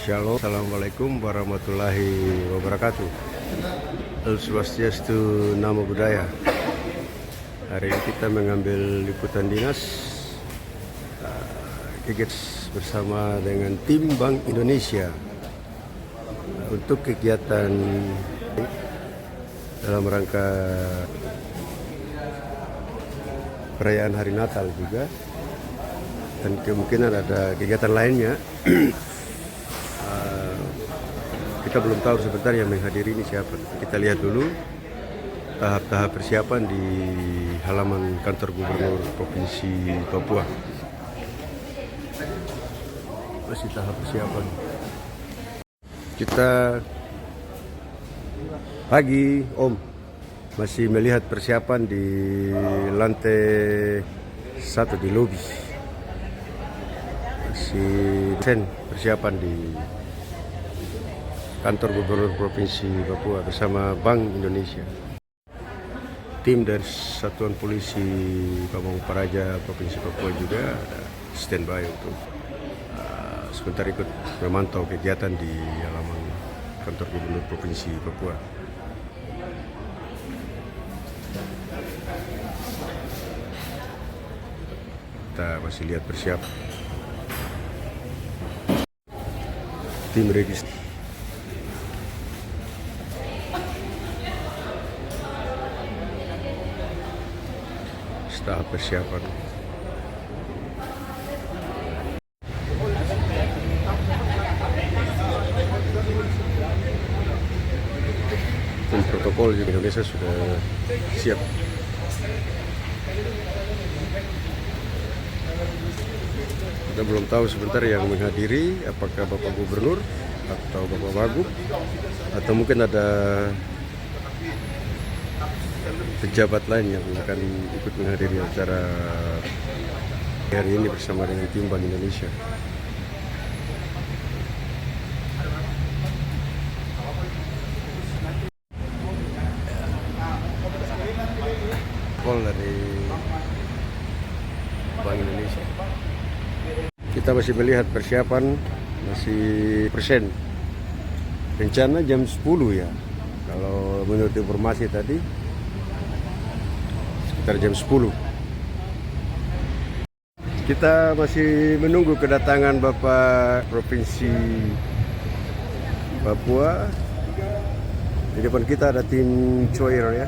Shalom, Assalamualaikum warahmatullahi wabarakatuh. Swastiastu, Namo Buddhaya. Hari ini kita mengambil liputan dinas kegiatan bersama dengan tim Bank Indonesia untuk kegiatan dalam rangka perayaan Hari Natal juga, dan kemungkinan ada kegiatan lainnya. Kita belum tahu sebentar yang menghadiri ini siapa. Kita lihat dulu tahap-tahap persiapan di halaman kantor Gubernur Provinsi Papua. Masih tahap persiapan. Kita pagi, Om, masih melihat persiapan di lantai 1 di lobi. Masih persiapan di kantor Gubernur Provinsi Papua bersama Bank Indonesia. Tim dari Satuan Polisi Pamong Praja Provinsi Papua juga ada standby untuk sebentar ikut memantau kegiatan di halaman kantor Gubernur Provinsi Papua. Kita masih lihat persiapan tim registrasi. Tahap persiapan. Tim protokol juga Indonesia sudah siap. Kita belum tahu sebentar yang menghadiri, apakah Bapak Gubernur atau Bapak Wagub, atau mungkin ada pejabat lain yang akan ikut menghadiri acara hari ini bersama dengan tim Bank Indonesia. Call dari Bank Indonesia. Kita masih melihat persiapan, masih persen. Rencana jam 10 ya. Kalau menurut informasi tadi sekitar jam 10. Kita masih menunggu kedatangan Bapak Provinsi Papua. Di depan kita ada tim Choir ya.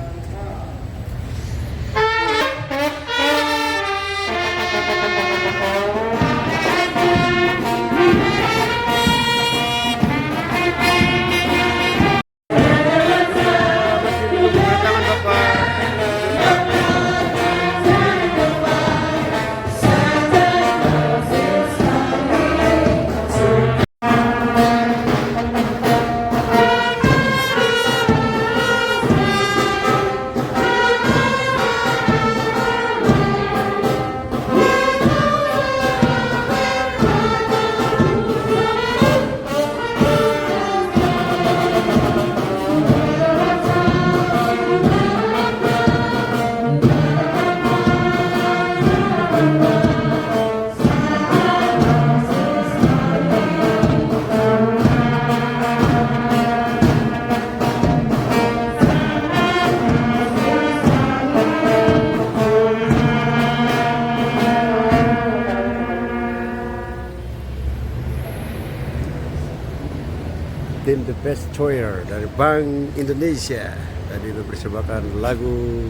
Tim The Best Choir dari Bank Indonesia tadi mempersembahkan lagu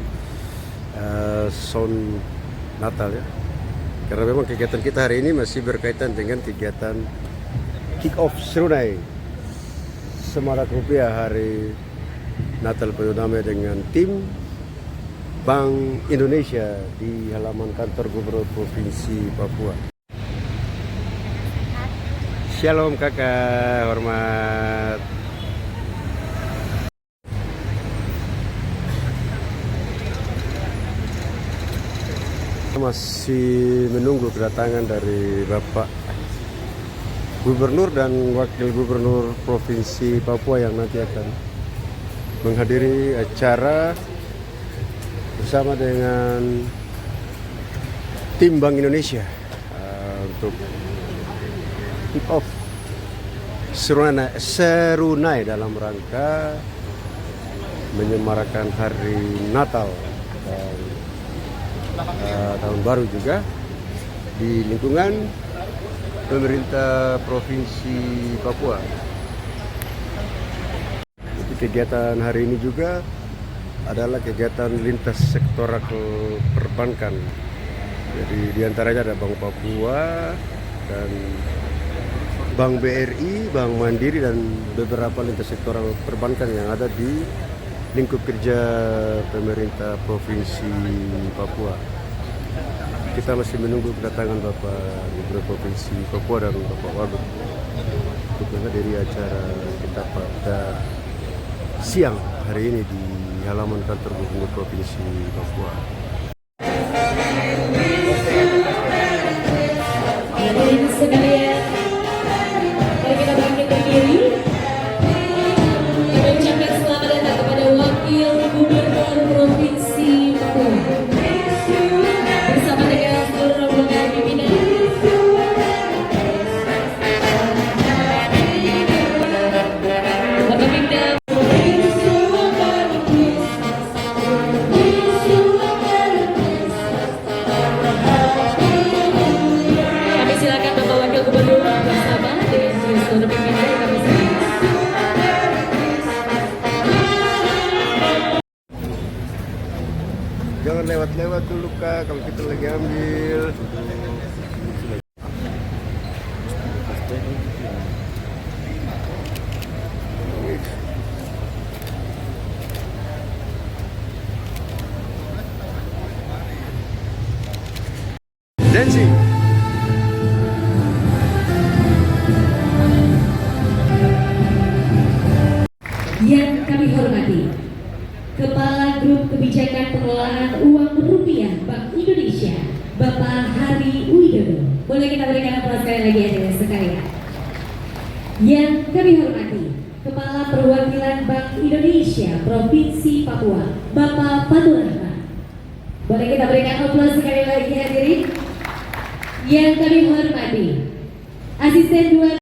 sound Natal ya. Karena memang kegiatan kita hari ini masih berkaitan dengan kegiatan kick off serunai Semarak Rupiah Hari Natal penuh damai dengan tim Bank Indonesia di halaman kantor Gubernur Provinsi Papua. Shalom kakak, hormat. Masih menunggu kedatangan dari Bapak Gubernur dan Wakil Gubernur Provinsi Papua yang nanti akan menghadiri acara bersama dengan tim Bank Indonesia untuk kick off serunai dalam rangka menyemarakan hari Natal dan tahun baru juga di lingkungan pemerintah Provinsi Papua. Jadi kegiatan hari ini juga adalah kegiatan lintas sektoral perbankan. Jadi diantaranya ada Bank Papua dan Bank BRI, Bank Mandiri, dan beberapa lintas sektoral perbankan yang ada di lingkup kerja pemerintah Provinsi Papua. Kita masih menunggu kedatangan Bapak Gubernur Provinsi Papua dan Bapak Wagub untuk menghadiri acara kita pada siang hari ini di halaman kantor Gubernur Provinsi Papua. Hadirin sekalian, mari kita bangkit berdiri. Kami ucapkan selamat datang kepada Wakil Gubernur Provinsi Papua bersama dengan seluruh rombongan pimpinan. Bapak Pemda Jangan lewat-lewat dulu Kak, kalau kita lagi ambil. Dancing. Yang kami hormati Kepala Grup Kebijakan Pengelolaan Uang Rupiah Bank Indonesia, Bapak Hari Widodo. Boleh kita berikan aplaus sekali lagi hadirin sekalian. Yang kami hormati Kepala Perwakilan Bank Indonesia Provinsi Papua, Bapak Fatur Rahman. Boleh kita berikan aplaus sekali lagi hadirin. Yang kami hormati Asisten 2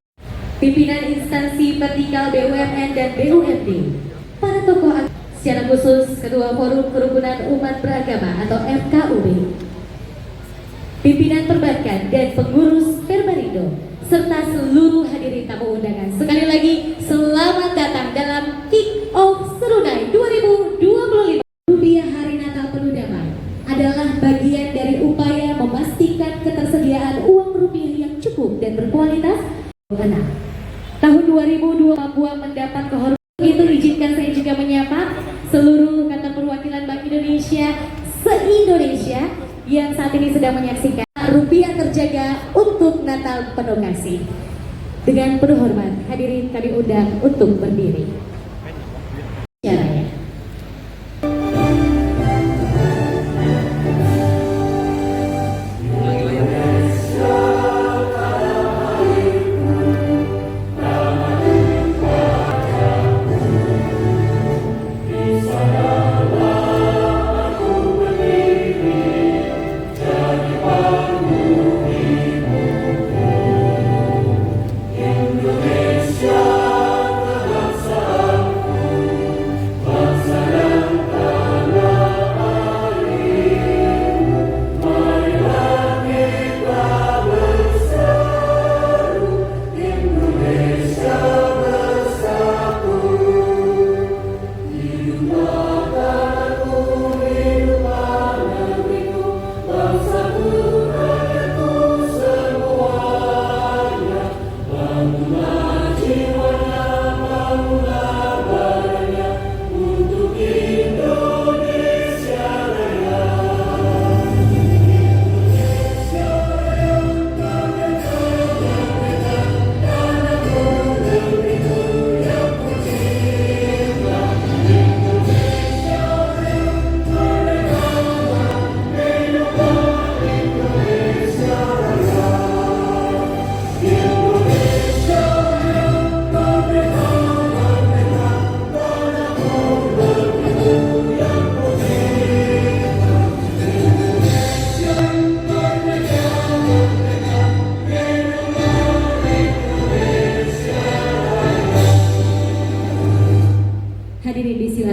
Pimpinan Instansi Vertikal BUMN dan BUMD, para tokoh secara khusus Ketua Forum Kerukunan Umat Beragama atau FKUB, pimpinan perbankan dan pengurus Perbarindo, serta seluruh hadirin tamu undangan. Sekali lagi selamat datang dalam Kick Off Serunai 2025. Rupiah Hari Natal Penuh Damai adalah bagian dari upaya memastikan ketersediaan uang rupiah yang cukup dan berkualitas. Tahun 2002 Papua mendapat kehormatan. Itu izinkan saya juga menyapa seluruh kantor perwakilan Bank Indonesia se-Indonesia yang saat ini sedang menyaksikan Rupiah Terjaga untuk Natal Penuh Kasih. Dengan penuh hormat, hadirin kami undang untuk berdiri. Caranya. Indonesia, bangsa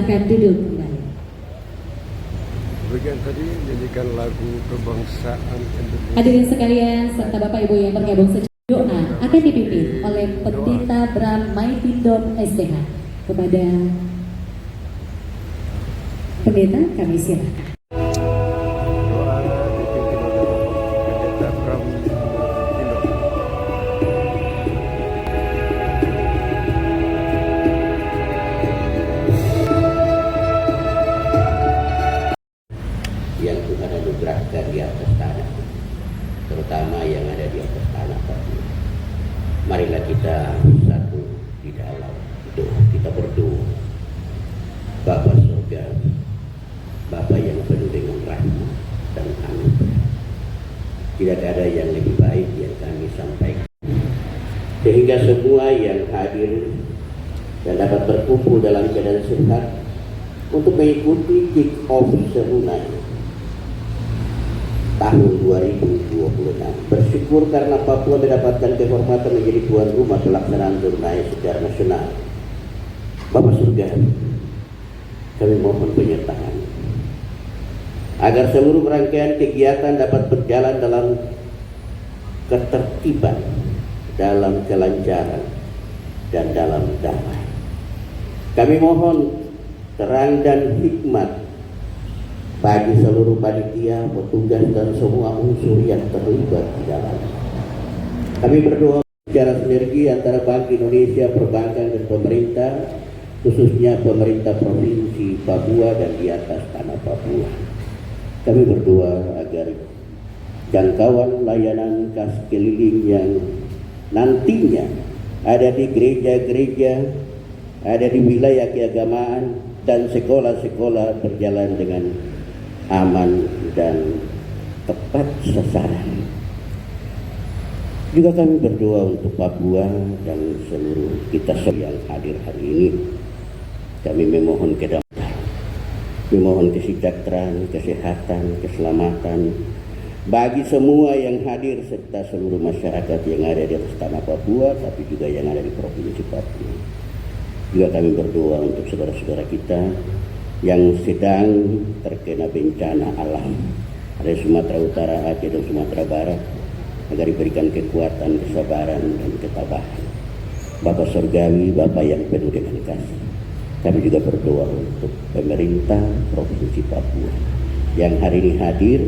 Silakan duduk kembali. Bagian tadi nyanyikan lagu kebangsaan Indonesia. Hadirin sekalian serta Bapak Ibu yang bergabung secara doa akan dipimpin oleh Pendeta Bram Maitindom SDH. Kepada Pendeta kami silakan. Doa dipimpin oleh Pendeta Bram Maitindom. Yang Tuhan anugerahkan di atas tanah, terutama yang ada di atas tanah Papua. Marilah kita satu di dalam doa. Kita berdoa. Bapa surga, Bapa yang penuh dengan rahmat dan anugerah, tidak ada yang lebih baik yang kami sampaikan, sehingga semua yang hadir dan dapat berkumpul dalam keadaan sehat untuk mengikuti kick off Serunai tahun 2026. Bersyukur karena Papua mendapatkan kehormatan menjadi tuan rumah pelaksanaan Serunai secara nasional. Bapak surga, kami mohon penyertaan agar seluruh rangkaian kegiatan dapat berjalan dalam ketertiban, dalam kelancaran, dan dalam damai. Kami mohon terang dan hikmat bagi seluruh panitia, petugas, dan semua unsur yang terlibat di dalamnya. Kami berdoa secara sinergi antara Bank Indonesia, perbankan, dan pemerintah, khususnya pemerintah Provinsi Papua dan di atas tanah Papua. Kami berdoa agar jangkauan layanan kas keliling yang nantinya ada di gereja-gereja, ada di wilayah keagamaan, dan sekolah-sekolah berjalan dengan aman dan tepat sasaran. Juga kami berdoa untuk Papua dan seluruh kita semua yang hadir hari ini. Kami memohon kedamaian, memohon kesejahteraan, kesehatan, keselamatan bagi semua yang hadir serta seluruh masyarakat yang ada di atas tanah Papua, tapi juga yang ada di Provinsi Papua. Juga kami berdoa untuk saudara-saudara kita yang sedang terkena bencana alam, ada di Sumatera Utara, Aceh, dan Sumatera Barat, agar diberikan kekuatan, kesabaran, dan ketabahan. Bapak Surgawi, Bapak yang penuh dengan kasih, kami juga berdoa untuk pemerintah Provinsi Papua yang hari ini hadir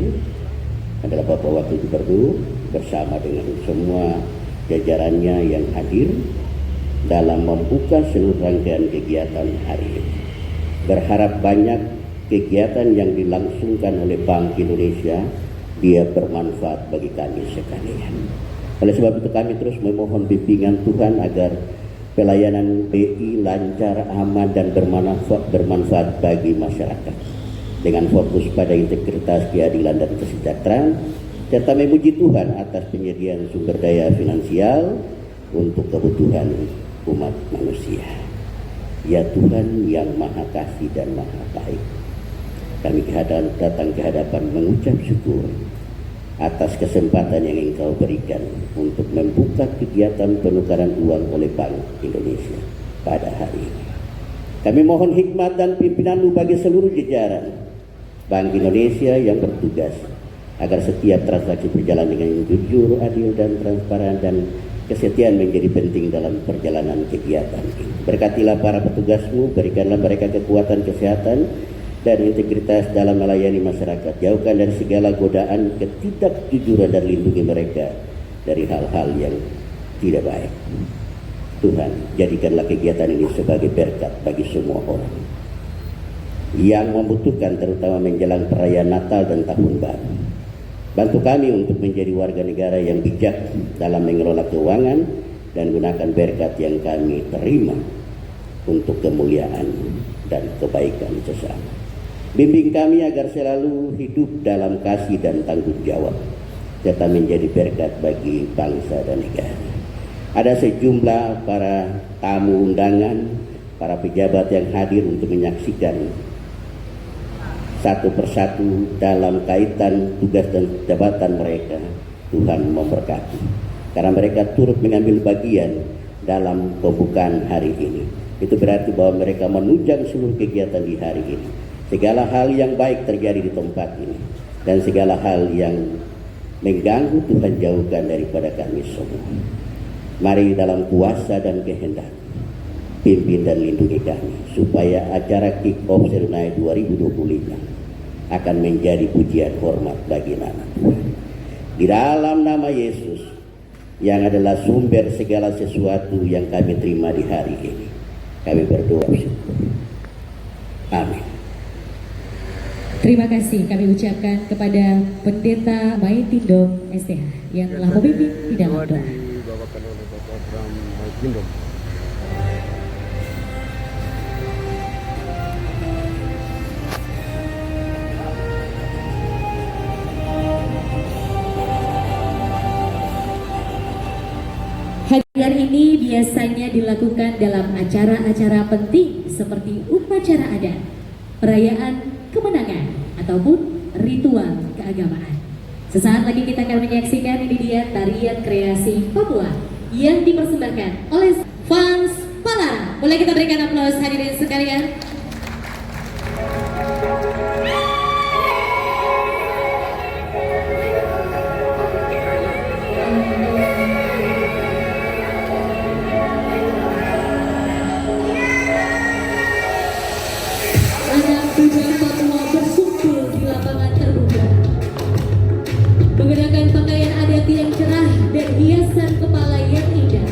adalah Bapak Wakil Gubernur bersama dengan semua jajarannya yang hadir dalam membuka seluruh rangkaian kegiatan hari ini. Berharap banyak kegiatan yang dilangsungkan oleh Bank Indonesia dia bermanfaat bagi kami sekalian. Oleh sebab itu kami terus memohon bimbingan Tuhan agar pelayanan BI lancar, aman, dan bermanfaat bagi masyarakat dengan fokus pada integritas, keadilan, dan kesejahteraan, serta memuji Tuhan atas penyediaan sumber daya finansial untuk kebutuhan umat manusia. Ya Tuhan yang Maha Kasih dan Maha Baik, kami datang ke hadapan mengucap syukur atas kesempatan yang Engkau berikan untuk membuka kegiatan penukaran uang oleh Bank Indonesia pada hari ini. Kami mohon hikmat dan pimpinan-Mu bagi seluruh jajaran Bank Indonesia yang bertugas agar setiap transaksi berjalan dengan jujur, adil, dan transparan, dan kesetiaan menjadi penting dalam perjalanan kegiatan ini. Berkatilah para petugas-Mu, berikanlah mereka kekuatan, kesehatan, dan integritas dalam melayani masyarakat. Jauhkan dari segala godaan ketidakjujuran dan lindungi mereka dari hal-hal yang tidak baik. Tuhan, jadikanlah kegiatan ini sebagai berkat bagi semua orang yang membutuhkan, terutama menjelang perayaan Natal dan Tahun Baru. Bantu kami untuk menjadi warga negara yang bijak dalam mengelola keuangan dan gunakan berkat yang kami terima untuk kemuliaan dan kebaikan sesama. Bimbing kami agar selalu hidup dalam kasih dan tanggung jawab, serta menjadi berkat bagi bangsa dan negara. Ada sejumlah para tamu undangan, para pejabat yang hadir untuk menyaksikan satu persatu dalam kaitan tugas dan jabatan mereka. Tuhan memberkati, karena mereka turut mengambil bagian dalam pembukaan hari ini. Itu berarti bahwa mereka menunjang seluruh kegiatan di hari ini. Segala hal yang baik terjadi di tempat ini, dan segala hal yang mengganggu Tuhan jauhkan daripada kami semua. Mari dalam kuasa dan kehendak pimpin dan lindungi kami, supaya acara Kick Off Serunai 2025 akan menjadi pujian hormat bagi nama Tuhan. Di dalam nama Yesus yang adalah sumber segala sesuatu yang kami terima di hari ini, kami berdoa syukur. Amin. Terima kasih kami ucapkan kepada Pendeta Maitindo STH yang telah memimpin di dalam doa. Dibawakan oleh Bapak Abraham Maitindo. Hadiah ini biasanya dilakukan dalam acara-acara penting seperti upacara adat, perayaan kemenangan, ataupun ritual keagamaan. Sesaat lagi kita akan menyaksikan ini dia tarian kreasi Papua yang dipersembahkan oleh fans Palara. Boleh kita berikan aplaus hadirin sekalian? Menggunakan pakaian adat yang cerah dan hiasan kepala yang indah.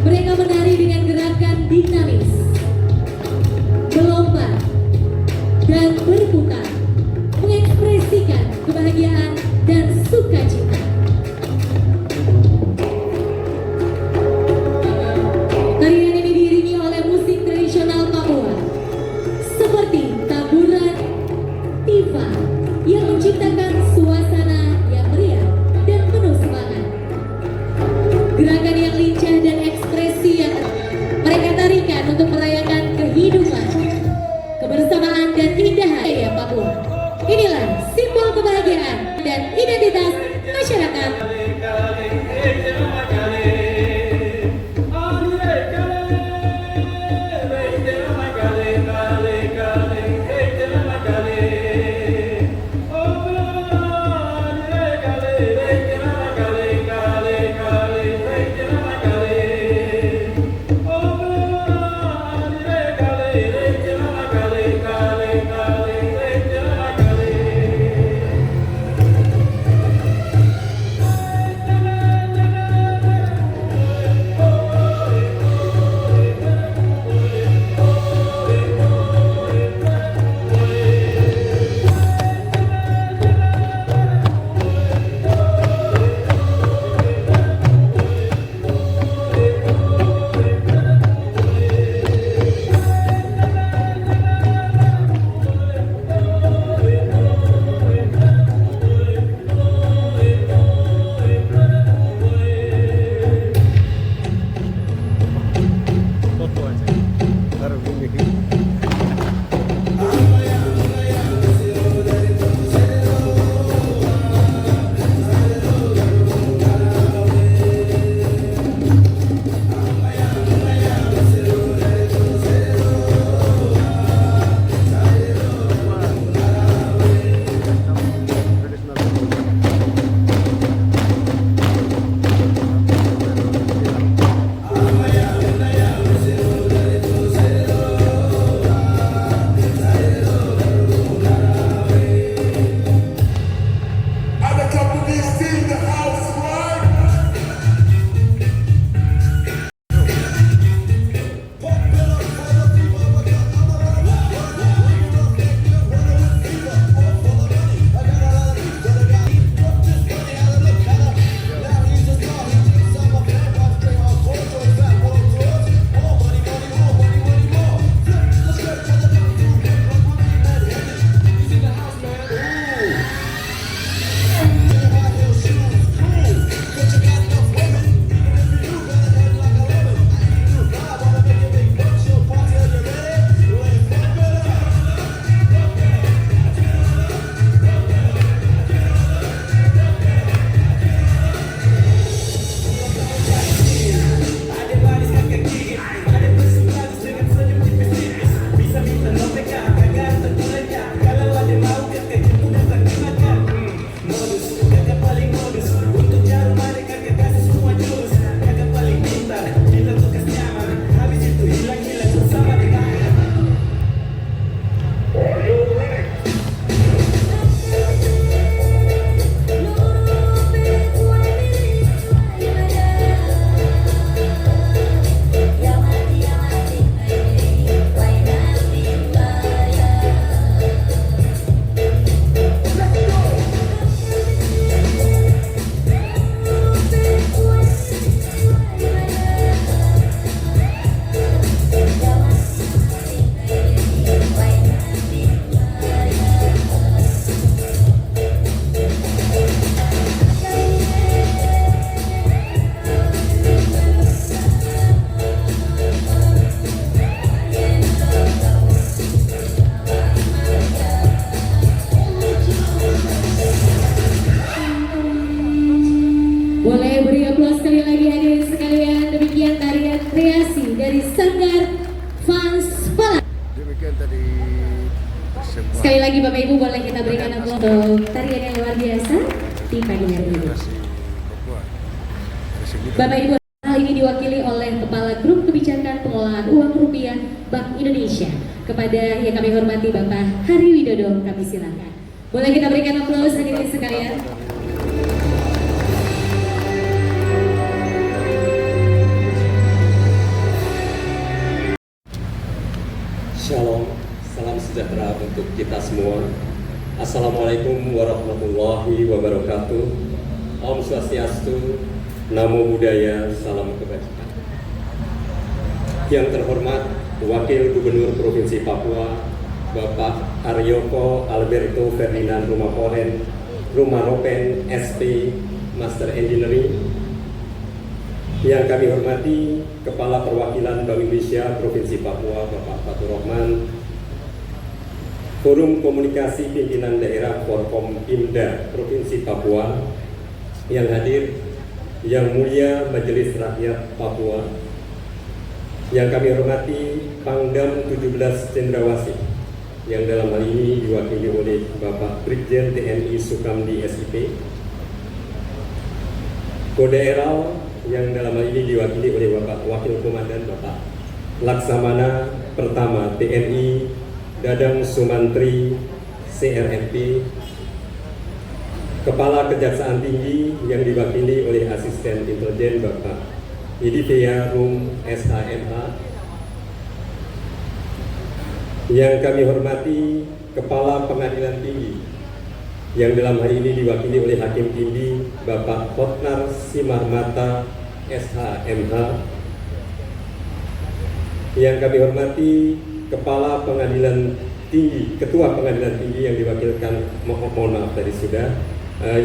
Mereka menari dengan gerakan dinamis, melompat dan berputar, mengekspresikan kebahagiaan dan sukacita. Tarian ini diiringi oleh musik tradisional Papua seperti taburan tifa yang menciptakan suasana yang meriah dan penuh semangat. Gerakan yang lincah dan ekspresi yang mereka tarikan untuk merayakan kehidupan, kebersamaan dan keindahan budaya Papua. Inilah simbol kebahagiaan dan identitas masyarakat. Bapak Ibu boleh kita berikan aplaus untuk tarian yang luar biasa di pagi hari ini. Bapak Ibu, hal ini diwakili oleh Kepala Grup Kebijakan Pengelolaan Uang Rupiah Bank Indonesia. Kepada yang kami hormati Bapak Hari Widodo, kami silakan. Boleh kita berikan aplaus hadirin sekalian. Shalom, salam sejahtera untuk kita semua. Assalamualaikum warahmatullahi wabarakatuh. Om Swastiastu, Namo Buddhaya, salam kebajikan. Yang terhormat Wakil Gubernur Provinsi Papua, Bapak Aryoko Alberto Ferdinand Rumaropen, SP, Master Engineering. Yang kami hormati Kepala Perwakilan Bank Indonesia Provinsi Papua, Bapak Fatur Rahman, Forum Komunikasi Pimpinan Daerah Forkompimda Provinsi Papua yang hadir, yang mulia Majelis Rakyat Papua, yang kami hormati Pangdam 17 Cendrawasih, yang dalam hal ini diwakili oleh Bapak Brigjen TNI Sukamdi SIP, Kodaeral yang dalam hal ini diwakili oleh Bapak Wakil Komandan Bapak Laksamana Pertama TNI Dadang Sumantri CRMP, Kepala Kejaksaan Tinggi yang diwakili oleh Asisten Intelijen Bapak Idivya Rum SHMH, yang kami hormati Kepala Pengadilan Tinggi yang dalam hal ini diwakili oleh Hakim Tinggi Bapak Hotnar Simarmata SHMH, yang kami hormati Kepala Pengadilan Tinggi, Ketua Pengadilan Tinggi yang diwakilkan, mohon maaf tadi sudah,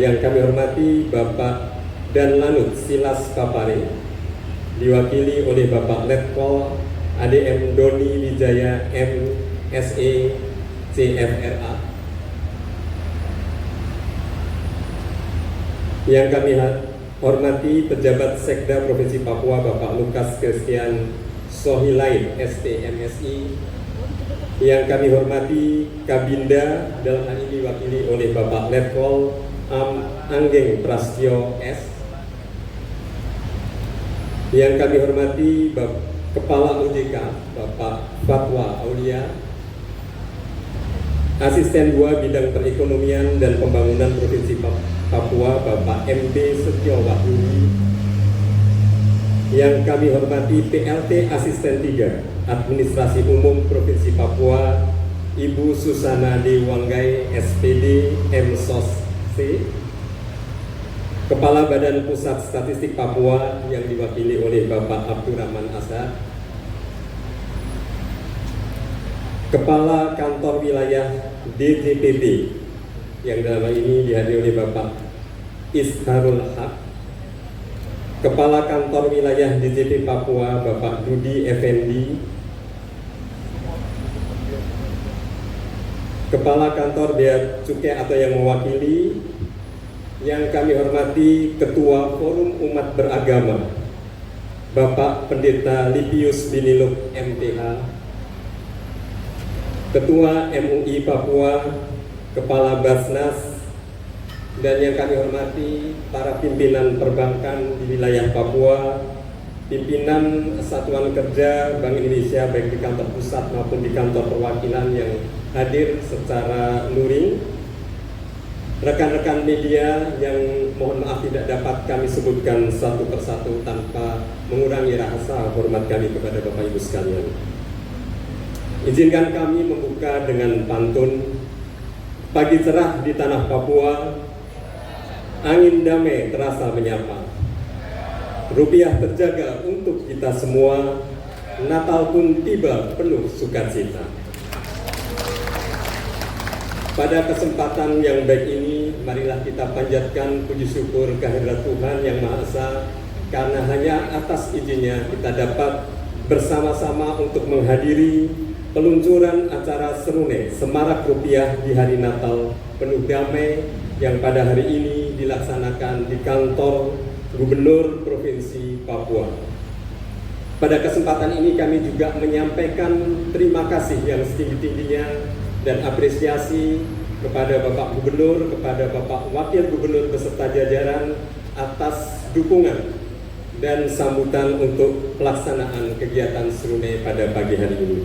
yang kami hormati Bapak Danlanut Silas Papare, diwakili oleh Bapak Letkol ADM Doni Wijaya MSE CFRA, yang kami hormati Pejabat Sekda Provinsi Papua Bapak Lukas Christian Sohilain STMSI, yang kami hormati Kabinda dalam hal ini diwakili oleh Bapak Letkol Anggeng Prastyo S, yang kami hormati Kepala OJK Bapak Fatwa Aulia, Asisten 2 Bidang Perekonomian dan Pembangunan Provinsi Papua Bapak MB Setio Wahyudi, yang kami hormati PLT Asisten 3 Administrasi Umum Provinsi Papua Ibu Susana Dewanggai SPD MSOS C, Kepala Badan Pusat Statistik Papua yang diwakili oleh Bapak Abdurrahman Asad, Kepala Kantor Wilayah DJPB yang dalam hal ini dihadiri oleh Bapak Isharul Haq, Kepala Kantor Wilayah DJP Papua Bapak Dudi Effendi, Kepala Kantor Bea Cukai atau yang mewakili, yang kami hormati Ketua Forum Umat Beragama Bapak Pendeta Lipius Biniluk MPH, Ketua MUI Papua, Kepala Basnas, dan yang kami hormati para pimpinan perbankan di wilayah Papua, pimpinan Satuan Kerja Bank Indonesia baik di kantor pusat maupun di kantor perwakilan yang hadir secara luring, rekan-rekan media yang mohon maaf tidak dapat kami sebutkan satu persatu tanpa mengurangi rasa hormat kami kepada Bapak Ibu sekalian. Izinkan kami membuka dengan pantun. Pagi cerah di tanah Papua, angin damai terasa menyapa. Rupiah terjaga untuk kita semua, Natal pun tiba penuh sukacita. Pada kesempatan yang baik ini, marilah kita panjatkan puji syukur kehadirat Tuhan Yang Maha Esa, karena hanya atas izinnya kita dapat bersama-sama untuk menghadiri peluncuran acara Serune Semarak Rupiah di hari Natal penuh damai yang pada hari ini dilaksanakan di kantor Gubernur Provinsi Papua. Pada kesempatan ini kami juga menyampaikan terima kasih yang setinggi-tingginya dan apresiasi kepada Bapak Gubernur, kepada Bapak Wakil Gubernur beserta jajaran atas dukungan dan sambutan untuk pelaksanaan kegiatan Serune pada pagi hari ini.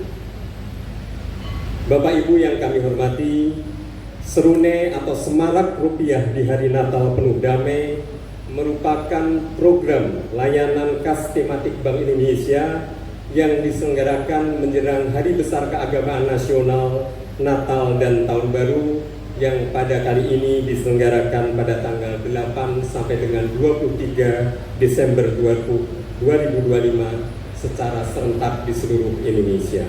Bapak Ibu yang kami hormati, Serune atau Semarak Rupiah di Hari Natal Penuh Damai merupakan program layanan khas tematik Bank Indonesia yang diselenggarakan menjelang Hari Besar Keagamaan Nasional, Natal dan Tahun Baru yang pada kali ini diselenggarakan pada tanggal 8 sampai dengan 23 Desember 2025 secara serentak di seluruh Indonesia.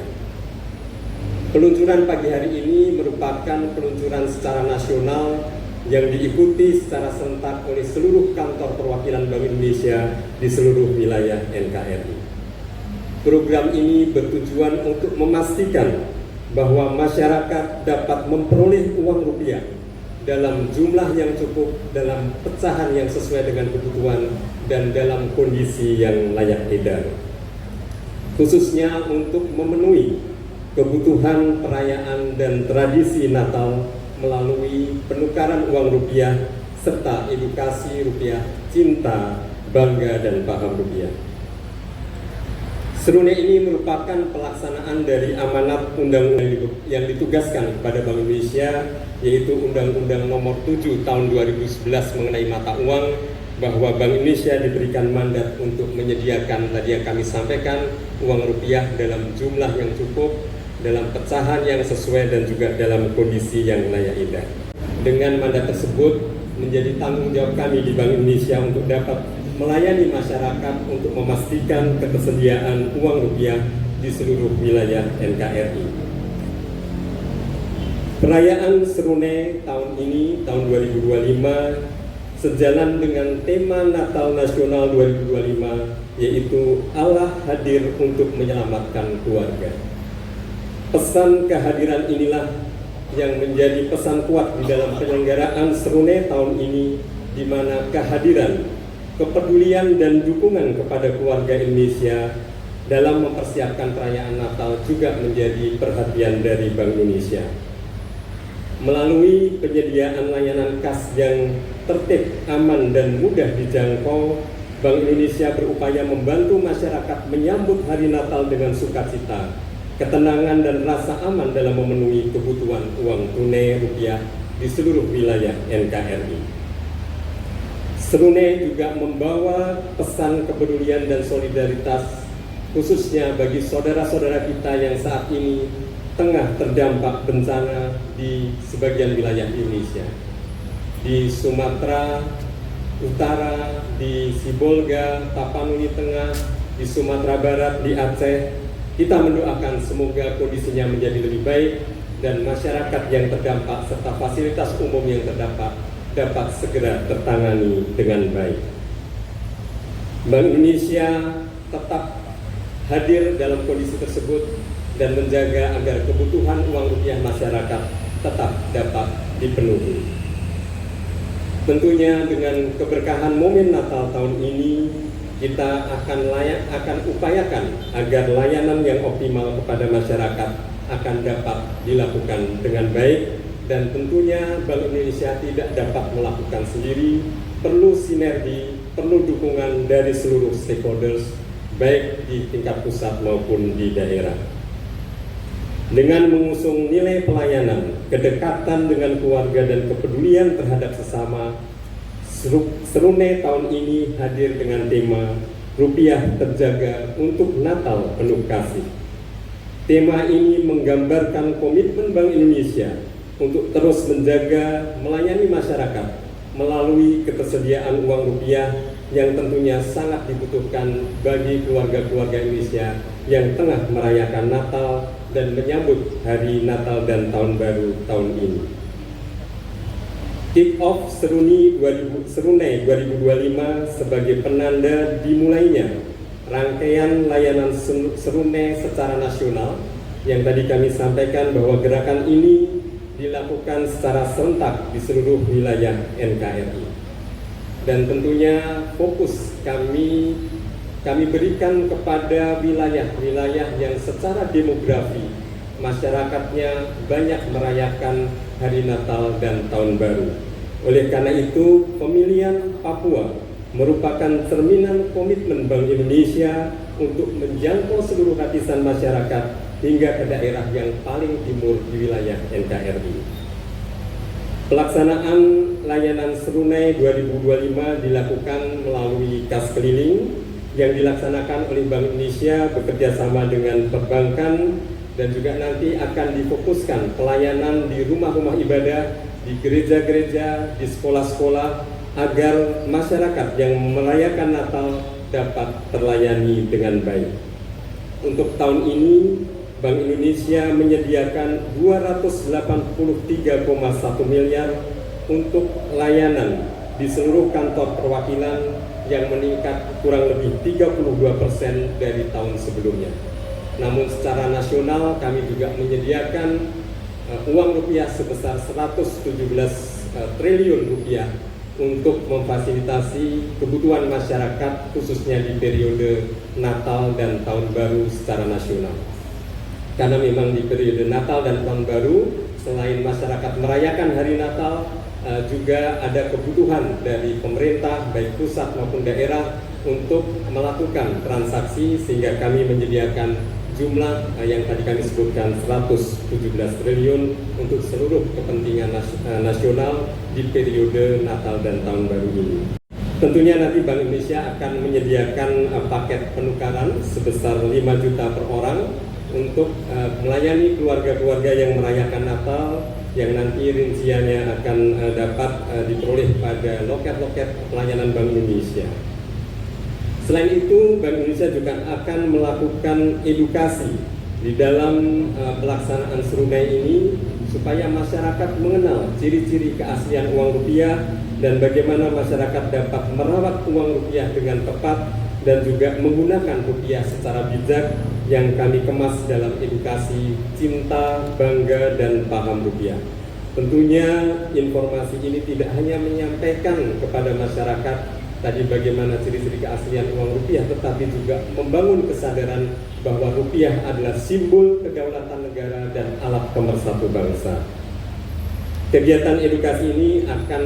Peluncuran pagi hari ini merupakan peluncuran secara nasional yang diikuti secara serentak oleh seluruh kantor perwakilan Bank Indonesia di seluruh wilayah NKRI. Program ini bertujuan untuk memastikan bahwa masyarakat dapat memperoleh uang rupiah dalam jumlah yang cukup, dalam pecahan yang sesuai dengan kebutuhan, dan dalam kondisi yang layak edar. Khususnya untuk memenuhi kebutuhan perayaan dan tradisi Natal melalui penukaran uang rupiah serta edukasi rupiah, cinta, bangga, dan paham rupiah. Serune ini merupakan pelaksanaan dari amanat undang-undang yang ditugaskan kepada Bank Indonesia, yaitu Undang-Undang Nomor 7 Tahun 2011 mengenai mata uang, bahwa Bank Indonesia diberikan mandat untuk menyediakan, tadi yang kami sampaikan, uang rupiah dalam jumlah yang cukup, dalam pecahan yang sesuai, dan juga dalam kondisi yang layak edar. Dengan mandat tersebut, menjadi tanggung jawab kami di Bank Indonesia untuk dapat melayani masyarakat untuk memastikan ketersediaan uang rupiah di seluruh wilayah NKRI. Perayaan Serune tahun ini, tahun 2025, sejalan dengan tema Natal Nasional 2025, yaitu Allah hadir untuk menyelamatkan keluarga. Pesan kehadiran inilah yang menjadi pesan kuat di dalam penyelenggaraan Serune tahun ini, di mana kehadiran, kepedulian, dan dukungan kepada keluarga Indonesia dalam mempersiapkan perayaan Natal juga menjadi perhatian dari Bank Indonesia. Melalui penyediaan layanan kas yang tertib, aman, dan mudah dijangkau, Bank Indonesia berupaya membantu masyarakat menyambut hari Natal dengan sukacita, ketenangan, dan rasa aman dalam memenuhi kebutuhan uang tunai rupiah di seluruh wilayah NKRI. Serune juga membawa pesan kepedulian dan solidaritas, khususnya bagi saudara-saudara kita yang saat ini tengah terdampak bencana di sebagian wilayah Indonesia. Di Sumatera Utara, di Sibolga, Tapanuli Tengah, di Sumatera Barat, di Aceh, kita mendoakan semoga kondisinya menjadi lebih baik dan masyarakat yang terdampak serta fasilitas umum yang terdampak dapat segera tertangani dengan baik. Bank Indonesia tetap hadir dalam kondisi tersebut dan menjaga agar kebutuhan uang rupiah masyarakat tetap dapat dipenuhi. Tentunya dengan keberkahan momen Natal tahun ini, kita akan upayakan agar layanan yang optimal kepada masyarakat akan dapat dilakukan dengan baik, dan tentunya Bank Indonesia tidak dapat melakukan sendiri, perlu sinergi, perlu dukungan dari seluruh stakeholders, baik di tingkat pusat maupun di daerah. Dengan mengusung nilai pelayanan, kedekatan dengan keluarga, dan kepedulian terhadap sesama, Serune tahun ini hadir dengan tema Rupiah Terjaga untuk Natal Penuh Kasih. Tema ini menggambarkan komitmen Bank Indonesia untuk terus menjaga, melayani masyarakat melalui ketersediaan uang rupiah yang tentunya sangat dibutuhkan bagi keluarga-keluarga Indonesia yang tengah merayakan Natal dan menyambut hari Natal dan Tahun Baru tahun ini. Kick-off Serune 2025 sebagai penanda dimulainya rangkaian layanan Serune secara nasional, yang tadi kami sampaikan bahwa gerakan ini dilakukan secara serentak di seluruh wilayah NKRI. Dan tentunya fokus kami berikan kepada wilayah-wilayah yang secara demografi masyarakatnya banyak merayakan Hari Natal dan Tahun Baru. Oleh karena itu, pemilihan Papua merupakan cerminan komitmen Bank Indonesia untuk menjangkau seluruh lapisan masyarakat hingga ke daerah yang paling timur di wilayah NKRI. Pelaksanaan layanan Serunai 2025 dilakukan melalui kas keliling yang dilaksanakan oleh Bank Indonesia bekerja sama dengan perbankan, dan juga nanti akan difokuskan pelayanan di rumah-rumah ibadah, di gereja-gereja, di sekolah-sekolah, agar masyarakat yang merayakan Natal dapat terlayani dengan baik. Untuk tahun ini, Bank Indonesia menyediakan 283,1 miliar untuk layanan di seluruh kantor perwakilan yang meningkat kurang lebih 32% dari tahun sebelumnya. Namun secara nasional kami juga menyediakan uang rupiah sebesar 117 triliun rupiah untuk memfasilitasi kebutuhan masyarakat khususnya di periode Natal dan Tahun Baru secara nasional. Karena memang di periode Natal dan Tahun Baru, selain masyarakat merayakan hari Natal, juga ada kebutuhan dari pemerintah baik pusat maupun daerah untuk melakukan transaksi, sehingga kami menyediakan jumlah yang tadi kami sebutkan 117 triliun untuk seluruh kepentingan nasional di periode Natal dan Tahun Baru ini. Tentunya nanti Bank Indonesia akan menyediakan paket penukaran sebesar 5 juta per orang untuk melayani keluarga-keluarga yang merayakan Natal, yang nanti rinciannya akan dapat diperoleh pada loket-loket pelayanan Bank Indonesia. Selain itu, Bank Indonesia juga akan melakukan edukasi di dalam pelaksanaan Serunai ini supaya masyarakat mengenal ciri-ciri keaslian uang rupiah dan bagaimana masyarakat dapat merawat uang rupiah dengan tepat dan juga menggunakan rupiah secara bijak yang kami kemas dalam edukasi Cinta, Bangga, dan Paham Rupiah. Tentunya informasi ini tidak hanya menyampaikan kepada masyarakat tadi bagaimana ciri-ciri keaslian uang rupiah, tetapi juga membangun kesadaran bahwa rupiah adalah simbol kedaulatan negara dan alat pemersatu bangsa. Kegiatan edukasi ini akan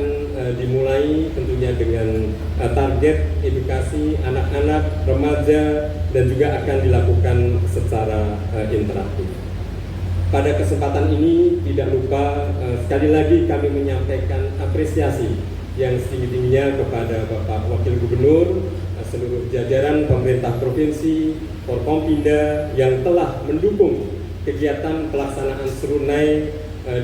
dimulai tentunya dengan target edukasi anak-anak, remaja, dan juga akan dilakukan secara interaktif. Pada kesempatan ini tidak lupa sekali lagi kami menyampaikan apresiasi yang setinggi-tingginya kepada Bapak Wakil Gubernur, seluruh jajaran pemerintah provinsi, Forkompinda yang telah mendukung kegiatan pelaksanaan Serunai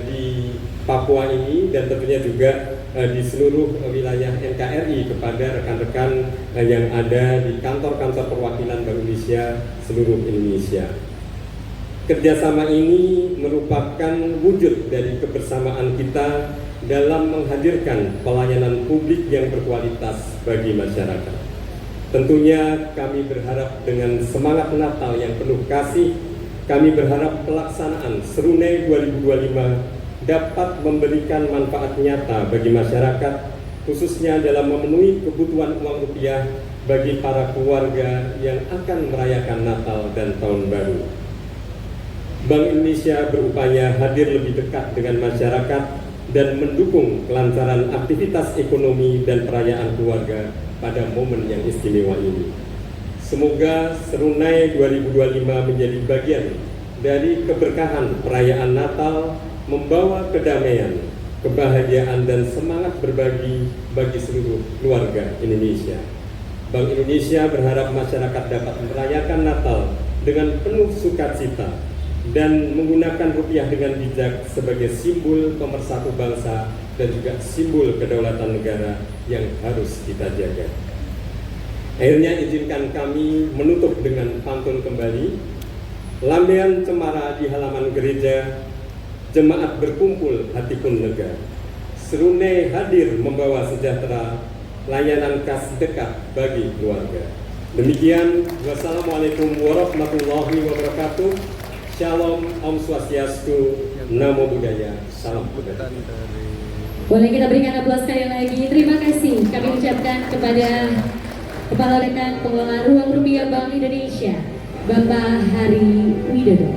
di Papua ini, dan tentunya juga di seluruh wilayah NKRI kepada rekan-rekan yang ada di kantor-kantor perwakilan Bank Indonesia seluruh Indonesia. Kerjasama ini merupakan wujud dari kebersamaan kita dalam menghadirkan pelayanan publik yang berkualitas bagi masyarakat. Tentunya kami berharap dengan semangat Natal yang penuh kasih, kami berharap pelaksanaan Serunai 2025 dapat memberikan manfaat nyata bagi masyarakat, khususnya dalam memenuhi kebutuhan uang rupiah bagi para keluarga yang akan merayakan Natal dan Tahun Baru. Bank Indonesia berupaya hadir lebih dekat dengan masyarakat dan mendukung kelancaran aktivitas ekonomi dan perayaan keluarga pada momen yang istimewa ini. Semoga Serunai 2025 menjadi bagian dari keberkahan perayaan Natal, membawa kedamaian, kebahagiaan, dan semangat berbagi bagi seluruh keluarga Indonesia. Bank Indonesia berharap masyarakat dapat merayakan Natal dengan penuh sukacita dan menggunakan rupiah dengan bijak sebagai simbol pemersatu bangsa dan juga simbol kedaulatan negara yang harus kita jaga. Akhirnya izinkan kami menutup dengan pantun kembali. Lambaian cemara di halaman gereja, jemaat berkumpul hati pun lega. Serunai hadir membawa sejahtera, layanan kas dekat bagi keluarga. Demikian, wassalamualaikum warahmatullahi wabarakatuh. Shalom, Om Swastiastu, Namo Buddhaya, Salam Buddha. Boleh kita berikan aplaus sekali lagi. Terima kasih kami ucapkan kepada Kepala Dekan Pengelola Ruang Rupiah Bank Indonesia, Bapak Hari Widodo.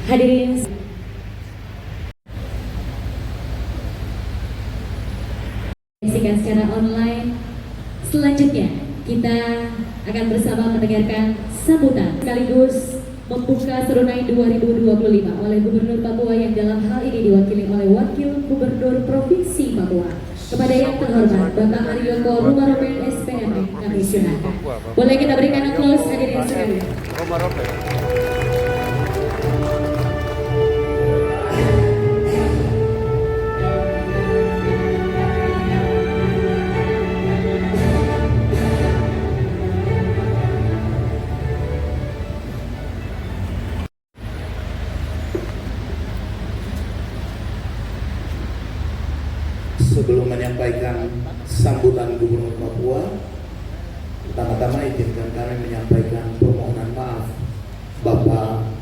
Hadirin menyaksikan secara online. Selanjutnya kita akan bersama mendengarkan sambutan sekaligus membuka Serunai 2025 oleh Gubernur Papua yang dalam hal ini diwakili oleh Wakil Gubernur Provinsi Papua. Kepada yang terhormat Bapak Arioko Rumaropen SPM kami silakan. Boleh kita berikan aplaus hadirin sekalian. Sebelum menyampaikan sambutan Gubernur Papua, pertama-tama izinkan kami menyampaikan permohonan maaf Bapak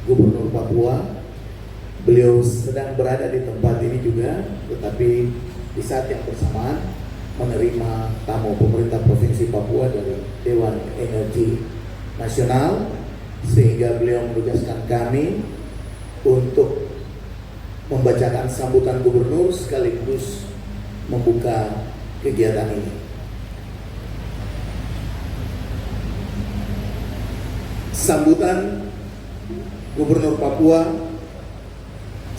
Gubernur Papua. Beliau sedang berada di tempat ini juga, tetapi di saat yang bersamaan menerima tamu pemerintah Provinsi Papua dari Dewan Energi Nasional, sehingga beliau menugaskan kami untuk membacakan sambutan gubernur sekaligus membuka kegiatan ini. Sambutan Gubernur Papua,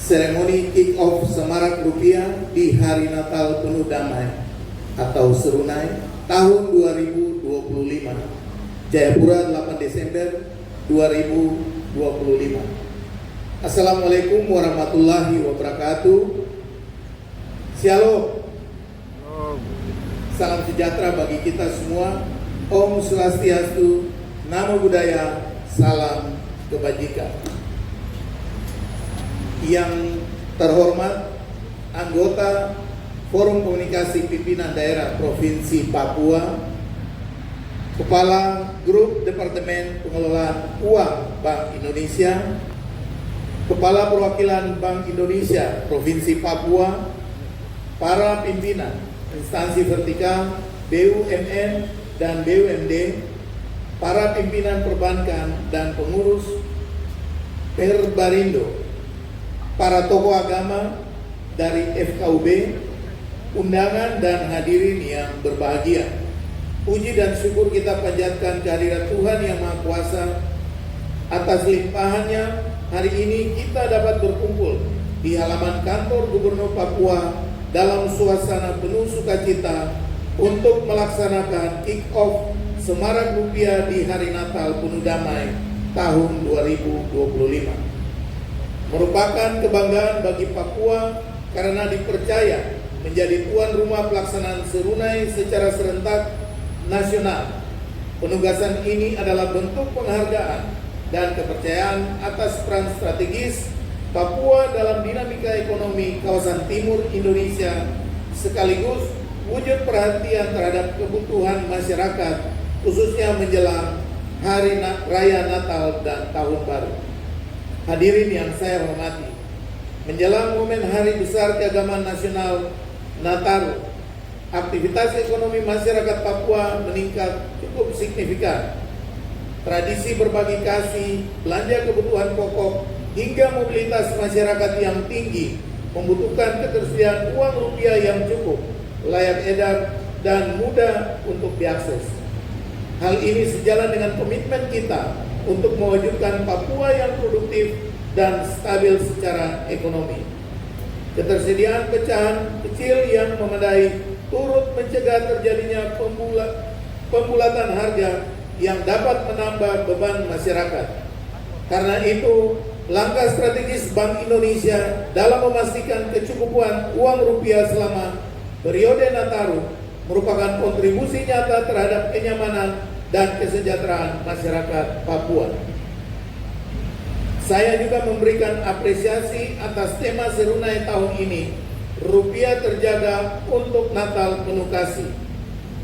seremoni kick-off Semarak Rupiah di Hari Natal Penuh Damai atau Serunai tahun 2025, Jayapura 8 Desember 2025. Assalamualaikum warahmatullahi wabarakatuh. Shalom. Salam sejahtera bagi kita semua. Om Swastiastu, Namo Buddhaya, salam kebajikan. Yang terhormat anggota Forum Komunikasi Pimpinan Daerah Provinsi Papua, Kepala Grup Departemen Pengelolaan Uang Bank Indonesia, Kepala Perwakilan Bank Indonesia Provinsi Papua, para pimpinan instansi vertikal BUMN dan BUMD, para pimpinan perbankan dan pengurus Perbarindo, para tokoh agama dari FKUB, undangan dan hadirin yang berbahagia. Puji dan syukur kita panjatkan kehadirat Tuhan Yang Maha Kuasa. Atas limpahannya, hari ini kita dapat berkumpul di halaman kantor Gubernur Papua dalam suasana penuh sukacita untuk melaksanakan kick-off Semarak Rupiah di Hari Natal Penuh Damai tahun 2025. Merupakan kebanggaan bagi Papua karena dipercaya menjadi tuan rumah pelaksanaan Serunai secara serentak nasional. Penugasan ini adalah bentuk penghargaan dan kepercayaan atas peran strategis Papua dalam dinamika ekonomi kawasan timur Indonesia, sekaligus wujud perhatian terhadap kebutuhan masyarakat, khususnya menjelang Hari Raya Natal dan Tahun Baru. Hadirin yang saya hormati, menjelang momen Hari Besar Keagamaan Nasional Nataru, aktivitas ekonomi masyarakat Papua meningkat cukup signifikan. Tradisi berbagi kasih, belanja kebutuhan pokok, hingga mobilitas masyarakat yang tinggi membutuhkan ketersediaan uang rupiah yang cukup, layak edar, dan mudah untuk diakses. Hal ini sejalan dengan komitmen kita untuk mewujudkan Papua yang produktif dan stabil secara ekonomi. Ketersediaan pecahan kecil yang memadai turut mencegah terjadinya pembulatan harga yang dapat menambah beban masyarakat. Karena itu, langkah strategis Bank Indonesia dalam memastikan kecukupan uang rupiah selama periode Nataru merupakan kontribusi nyata terhadap kenyamanan dan kesejahteraan masyarakat Papua. Saya juga memberikan apresiasi atas tema Serunai tahun ini, Rupiah Terjaga untuk Natal Penuh Kasih.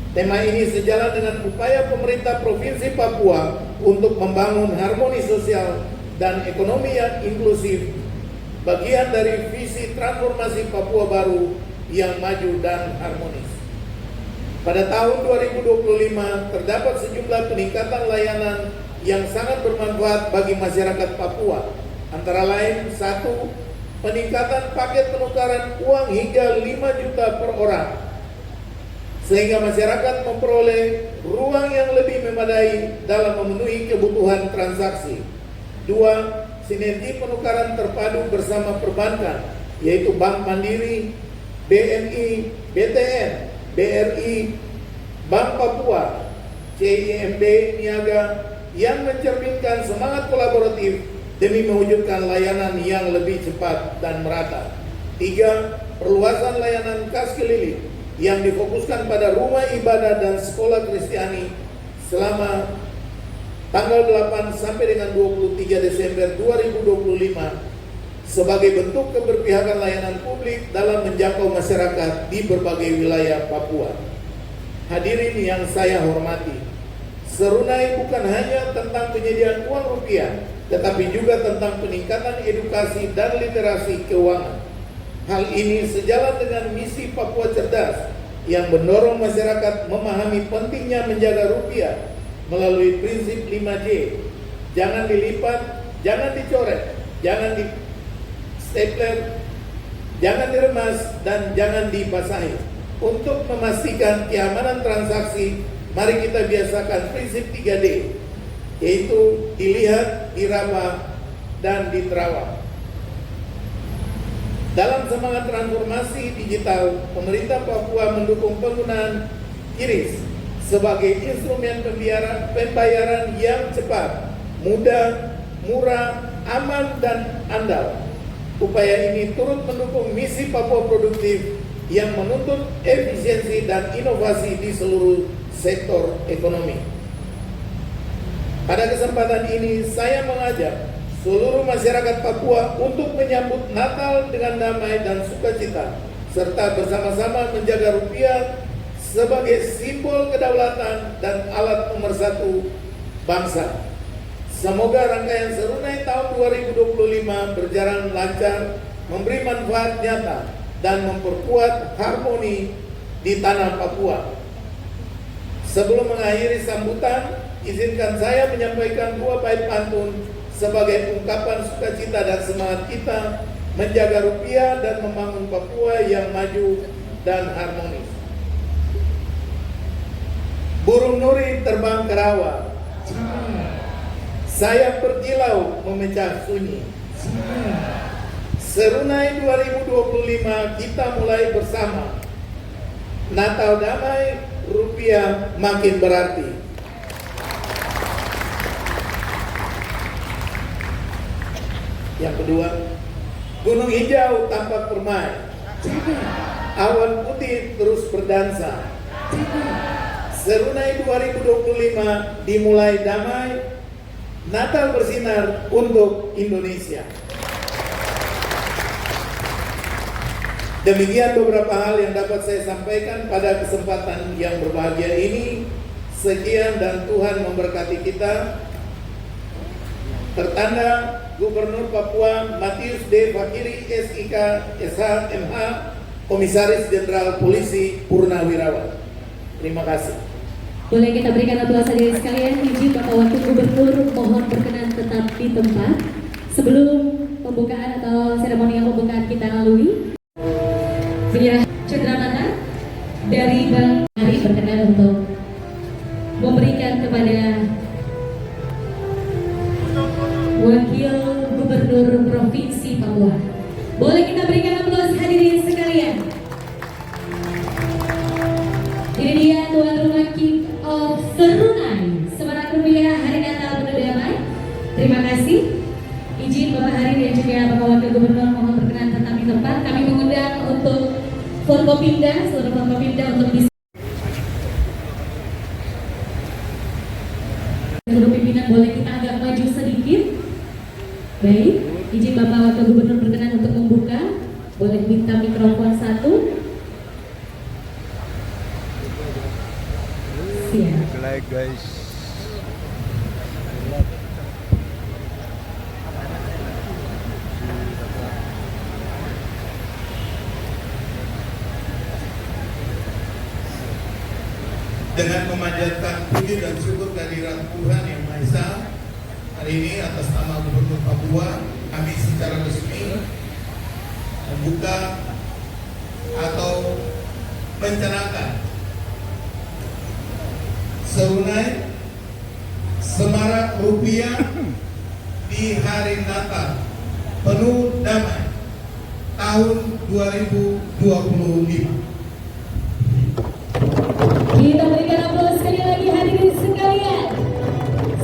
Tema ini sejalan dengan upaya pemerintah Provinsi Papua untuk membangun harmoni sosial dan ekonomi yang inklusif, bagian dari visi transformasi Papua baru yang maju dan harmonis. Pada tahun 2025 terdapat sejumlah peningkatan layanan yang sangat bermanfaat bagi masyarakat Papua, Antara lain, 1. Peningkatan paket penukaran uang hingga 5 juta per orang, sehingga masyarakat memperoleh ruang yang lebih memadai dalam memenuhi kebutuhan transaksi. 2. Sinergi penukaran terpadu bersama perbankan, yaitu Bank Mandiri, BNI, BTN, BRI, Bank Papua, CIMB, Niaga, yang mencerminkan semangat kolaboratif demi mewujudkan layanan yang lebih cepat dan merata. 3. Perluasan layanan kas keliling yang difokuskan pada rumah ibadah dan sekolah Kristiani selama tanggal 8 sampai dengan 23 Desember 2025 sebagai bentuk keberpihakan layanan publik dalam menjangkau masyarakat di berbagai wilayah Papua. Hadirin yang saya hormati, Serunai bukan hanya tentang penyediaan uang rupiah, tetapi juga tentang peningkatan edukasi dan literasi keuangan. Hal ini sejalan dengan misi Papua Cerdas yang mendorong masyarakat memahami pentingnya menjaga rupiah melalui prinsip 5J. Jangan dilipat, jangan dicoret, jangan di stapler, jangan diremas, dan jangan dibasahi. Untuk memastikan keamanan transaksi, mari kita biasakan prinsip 3D, yaitu dilihat, diraba, dan diterawang. Dalam semangat transformasi digital, pemerintah Papua mendukung penggunaan QRIS sebagai instrumen pembayaran yang cepat, mudah, murah, aman, dan andal. Upaya ini turut mendukung misi Papua Produktif yang menuntut efisiensi dan inovasi di seluruh sektor ekonomi. Pada kesempatan ini, saya mengajak seluruh masyarakat Papua untuk menyambut Natal dengan damai dan sukacita, serta bersama-sama menjaga rupiah sebagai simbol kedaulatan dan alat pemersatu bangsa. Semoga rangkaian Serunai tahun 2025 berjalan lancar, memberi manfaat nyata, dan memperkuat harmoni di tanah Papua. Sebelum mengakhiri sambutan, izinkan saya menyampaikan 2 bait pantun sebagai ungkapan sukacita dan semangat kita menjaga rupiah dan membangun Papua yang maju dan harmonis. Burung nuri terbang ke rawa, sayap berkilau memecah sunyi. Serunai 2025 kita mulai bersama. Natal damai, rupiah makin berarti. Yang kedua, gunung hijau tampak permai, awan putih terus berdansa. Serunai 2025 dimulai damai, Natal bersinar untuk Indonesia. Demikian beberapa hal yang dapat saya sampaikan pada kesempatan yang berbahagia ini. Sekian dan Tuhan memberkati kita. Tertanda Gubernur Papua Matius D. Fakiri SIK SH MH, Komisaris Jenderal Polisi Purnawirawan. Terima kasih. Boleh kita berikan aplaus hadirin sekalian. Izin Bapak Wakil Gubernur mohon berkenan tetap di tempat sebelum pembukaan atau seremonial pembukaan kita lalui. Penyerah cenderamata dari Bank Hari berkenan untuk memberikan kepada Wakil Gubernur Provinsi Papua. Boleh kita berikan aplaus hadirin sekalian. Ini dia tuan rumah King of Serunai, Semarak Rupiah Hari Natal Penuh Damai. Terima kasih. Izin Bapak Hari dan juga Bapak Wakil Gubernur mohon berkenan tetap di tempat. Kami mengundang untuk Forkopimda, seluruh Forkopimda untuk bisa. Seluruh pimpinan boleh kita agak maju sedikit. Baik, izin Bapak Wakil Gubernur berkenan untuk membuka. Boleh minta mikrofon 1. Siap. Like guys. Dengan memanjatkan puji dan syukur kehadirat Tuhan Yang Maha Esa, hari ini atas nama Gubernur Papua kami secara resmi membuka atau mencanangkan serunai semarak rupiah di hari Natal penuh damai tahun 2025. Kita berikan aplaus sekali lagi hadirin sekalian.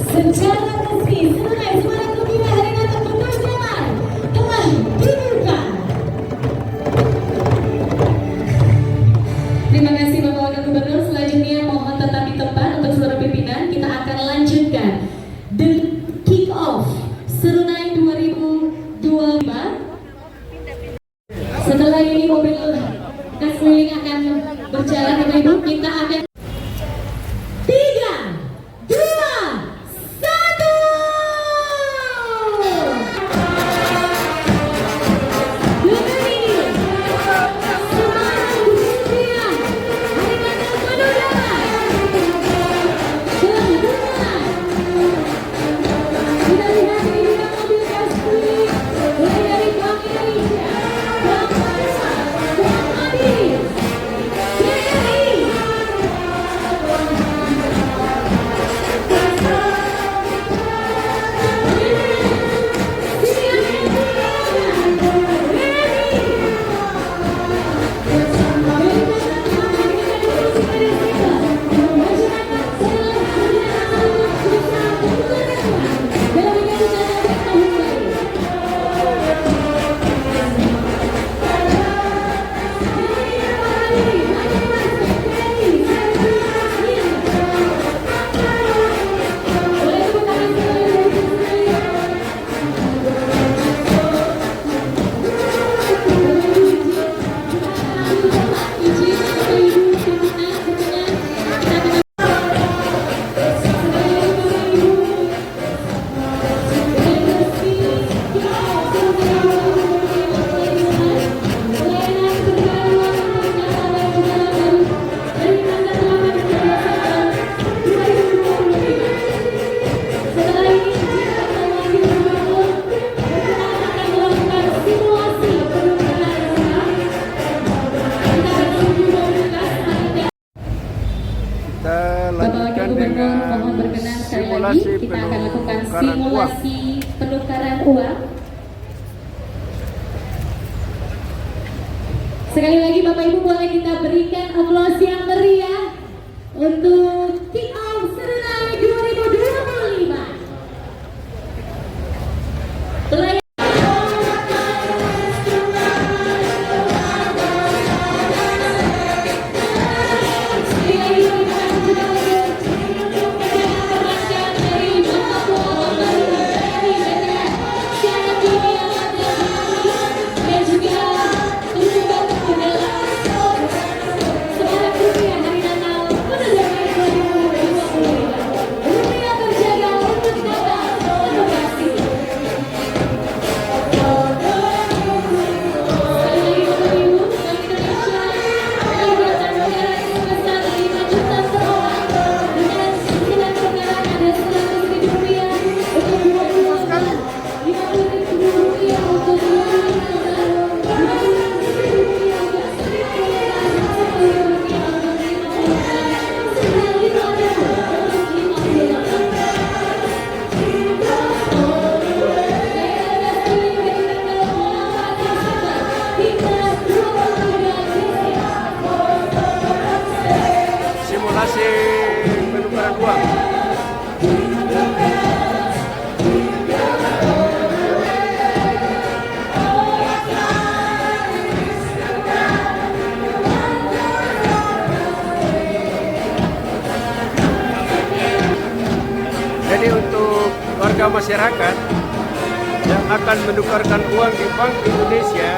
Secara resmi serunai semarak rupiah hari Natal penuh damai telah dibuka. Terima kasih Bapak Wakil Gubernur. Selanjutnya mohon tetap di tempat untuk seluruh pimpinan. Kita akan lanjutkan the kick off serunai 2025. Setelah ini mobil kas keliling akan berjalan, Bapak Ibu. Kita akan 3, 2, 1. Dengan ini semarak rupiah hari Natal penuh damai berbulan. Kita lihat di dalam mobil kas keliling mulai dari Bank Indonesia, Bank Masa, Bank Mandiri, BRI. Bapak Wakil Gubernur, mohon berkenan sekali lagi kita akan lakukan simulasi penukaran uang. Sekali lagi Bapak Ibu boleh kita berikan aplaus yang meriah untuk kick off serunai 2025. Pelayan simulasi penukaran uang. Jadi untuk warga masyarakat yang akan menukarkan uang di Bank Indonesia,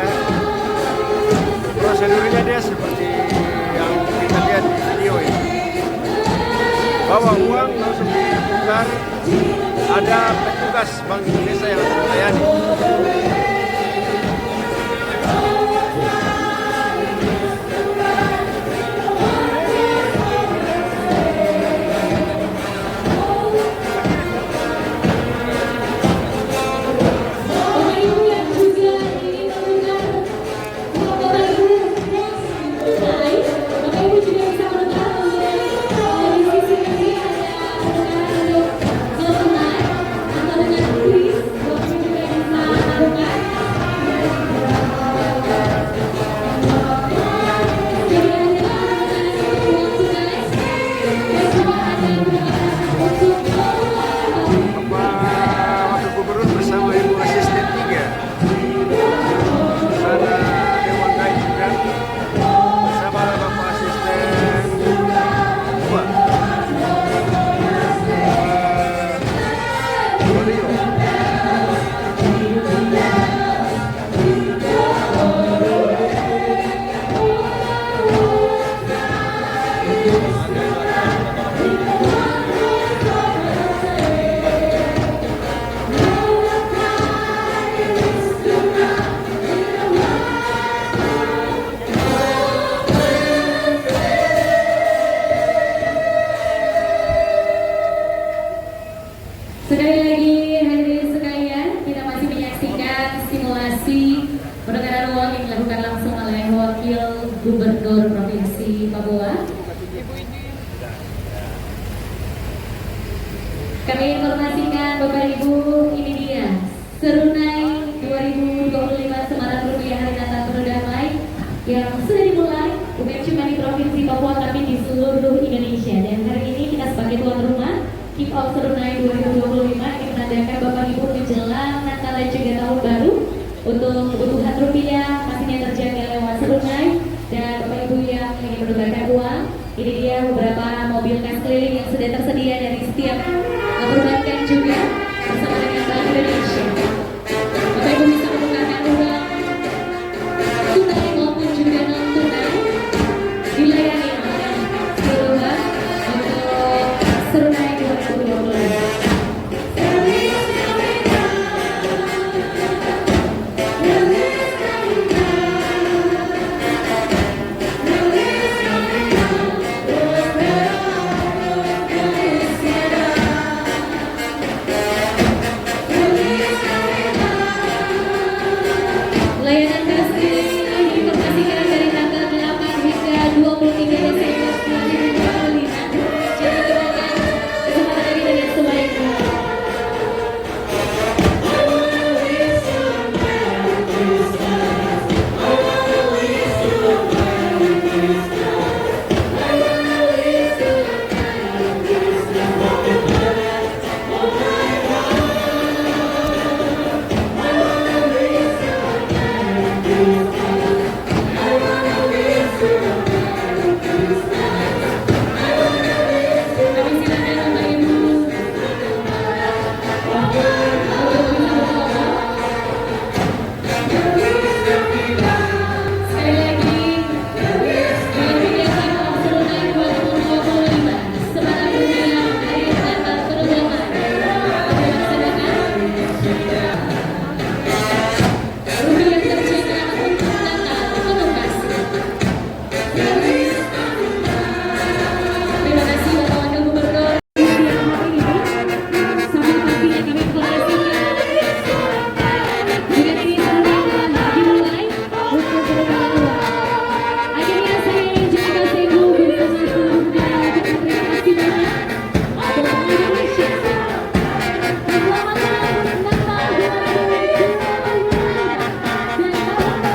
prosedurnya dia seperti yang kita lihat di video ini. Bawa uang langsung ditukar, ada petugas Bank Indonesia yang melayani. Bapak Sekali lagi hadirin sekalian, kita masih menyaksikan simulasi penukaran uang yang dilakukan langsung oleh Wakil Gubernur Provinsi Papua. Kami informasikan Bapak Ibu, ini dia Serunai 2025 Semarak Rupiah Hari Natal Penuh Damai yang sudah dimulai bukan cuma di Provinsi Papua tapi di seluruh Indonesia. Dan hari ini kita sebagai tuan rumah Kick Off Serunai 2025 yang menandakan Bapak Ibu menjelang Natal dan juga Tahun Baru untuk kebutuhan rupiah pastinya terjaga lewat Serunai. Dan Bapak Ibu yang ingin menukarkan uang, ini dia beberapa mobil kas keliling yang sudah tersedia dari setiap perbankan juga bersama dengan Bank Indonesia. Bapak Ibu bisa menukarkan uang tunai maupun juga non tunai, dilayani oleh seluruh untuk Serunai 2025. Layanan kas keliling ini diinformasikan dari tanggal 8 hingga 23 Desember 2025. Jadi gunakan kesempatan ini dengan sebaik-baiknya. Kami silakan Bapak Ibu. Sekali lagi, kegiatan Serunai 2025 Semarak Rupiah Hari Natal Penuh Damai dilaksanakan. Rupiah terjaga untuk Natal penuh kasih. Terima kasih Bapak Wakil Gubernur. Siang hari ini, sampai pastinya kami informasikan juga ini telah dimulai untuk penukaran uang. Akhirnya saya ingin juga singgung bersama seluruh masyarakat. Terima kasih banyak Bapak Indonesia. Selamat Natal 2025 dan Tahun Baru 2025.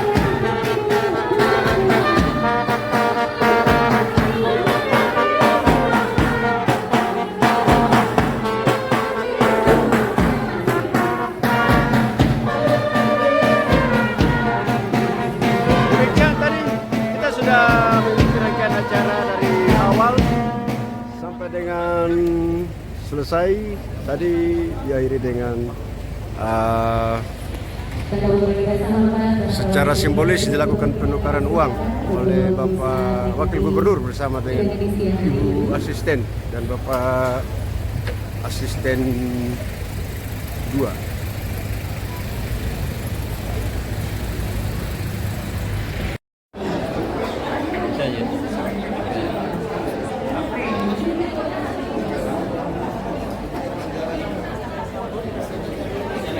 Demikian tadi kita sudah mengikuti rangkaian acara dari awal sampai dengan selesai. Tadi diakhiri dengan secara simbolis dilakukan penukaran uang oleh Bapak Wakil Gubernur bersama dengan Ibu Asisten dan Bapak Asisten 2.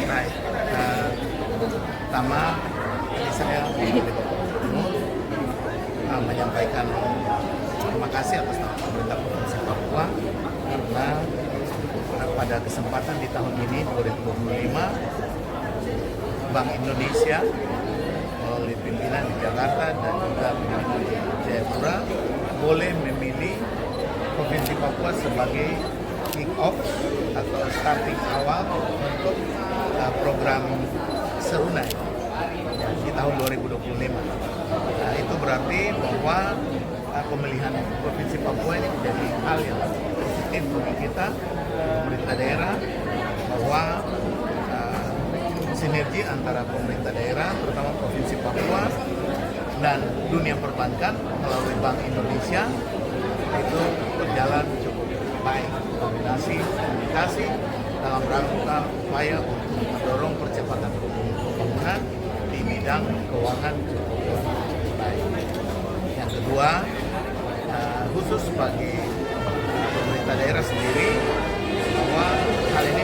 Baik, pertama saya menyampaikan terima kasih atas nama pemerintah Provinsi Papua karena pada kesempatan di tahun ini 2025 Bank Indonesia melalui pimpinan di Jakarta dan juga pimpinan di Jayapura boleh memilih Provinsi Papua sebagai kick-off atau starting awal untuk program Serunai di tahun 2025. Nah, itu berarti bahwa pemilihan Provinsi Papua ini menjadi hal yang positif bagi kita, pemerintah daerah, bahwa sinergi antara pemerintah daerah, terutama Provinsi Papua, dan dunia perbankan melalui Bank Indonesia itu berjalan cukup baik, kombinasi komunikasi dalam rangka upaya untuk mendorong percepatan pembangunan di bidang keuangan cukup baik. Yang kedua, khusus bagi pemerintah daerah sendiri, bahwa hal ini